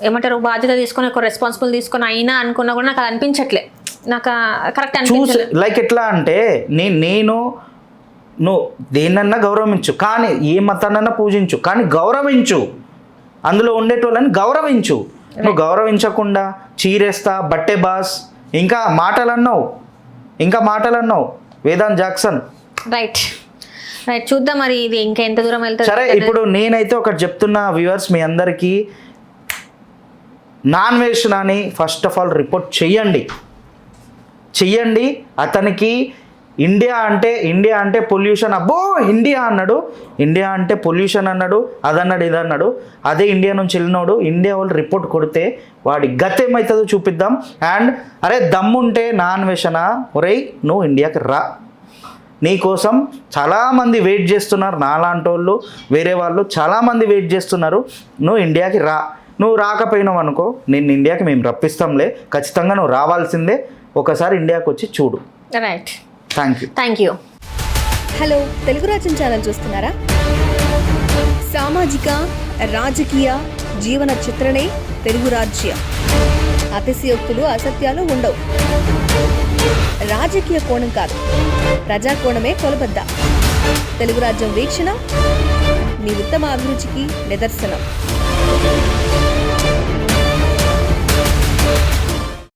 ఏమంటారు బాధ్యత తీసుకొని ఒక రెస్పాన్సిబుల్ తీసుకొని అయినా అనుకున్నా కూడా నాకు అది అనిపించట్లే. నాకు కరెక్ట్ అనిపించలేదు. లైక్ ఎట్లా అంటే నువ్వు దేన్నన్నా గౌరవించు, కానీ ఏ మతాన్నన్నా పూజించు, కానీ గౌరవించు. అందులో ఉండేటోళ్ళని గౌరవించు. నువ్వు గౌరవించకుండా చీరేస్తా, బట్టే బాస్, ఇంకా మాటలు అన్నావు వేదాంత్ జాక్సన్. రైట్ చూద్దాం మరి ఇది ఇంకా ఎంత దూరం వెళ్తుంది. సరే, ఇప్పుడు నేనైతే ఒకటి చెప్తున్నా వ్యూవర్స్ మీ అందరికీ, నాన్వేషణ అని ఫస్ట్ ఆఫ్ ఆల్ రిపోర్ట్ చెయ్యండి. అతనికి ఇండియా అంటే పొల్యూషన్, అబ్బో ఇండియా అంటే పొల్యూషన్ అన్నాడు, అదన్నాడు ఇదన్నాడు. అదే ఇండియా నుంచి వెళ్ళినోడు ఇండియా వాళ్ళు రిపోర్ట్ కొడితే వాడి గత ఏమవుతుందో చూపిద్దాం. అండ్ అరే దమ్ముంటే నా అన్వేషణ, ఒరేయ్ నువ్వు ఇండియాకి రా, నీకోసం చాలామంది వెయిట్ చేస్తున్నారు, నాలాంటి వాళ్ళు వేరే వాళ్ళు చాలామంది వెయిట్ చేస్తున్నారు. నువ్వు ఇండియాకి రా, నువ్వు రాకపోయినావు అనుకో నేను ఇండియాకి మేము రప్పిస్తాంలే, ఖచ్చితంగా నువ్వు రావాల్సిందే, ఒకసారి ఇండియాకి వచ్చి చూడు. Right, thank you. Hello, Telugu రాజ్యం ఛానల్ చూస్తున్నారా? సామాజిక రాజకీయ జీవన చిత్రణే తెలుగు రాజ్యం. అతిశయోక్తులు అసత్యాలు ఉండవు. రాజకీయ కోణం కాదు, ప్రజా కోణమే కొలబద్ద. తెలుగు రాజ్యం వీక్షణ మీ ఉత్తమ అభిరుచికి నిదర్శనం.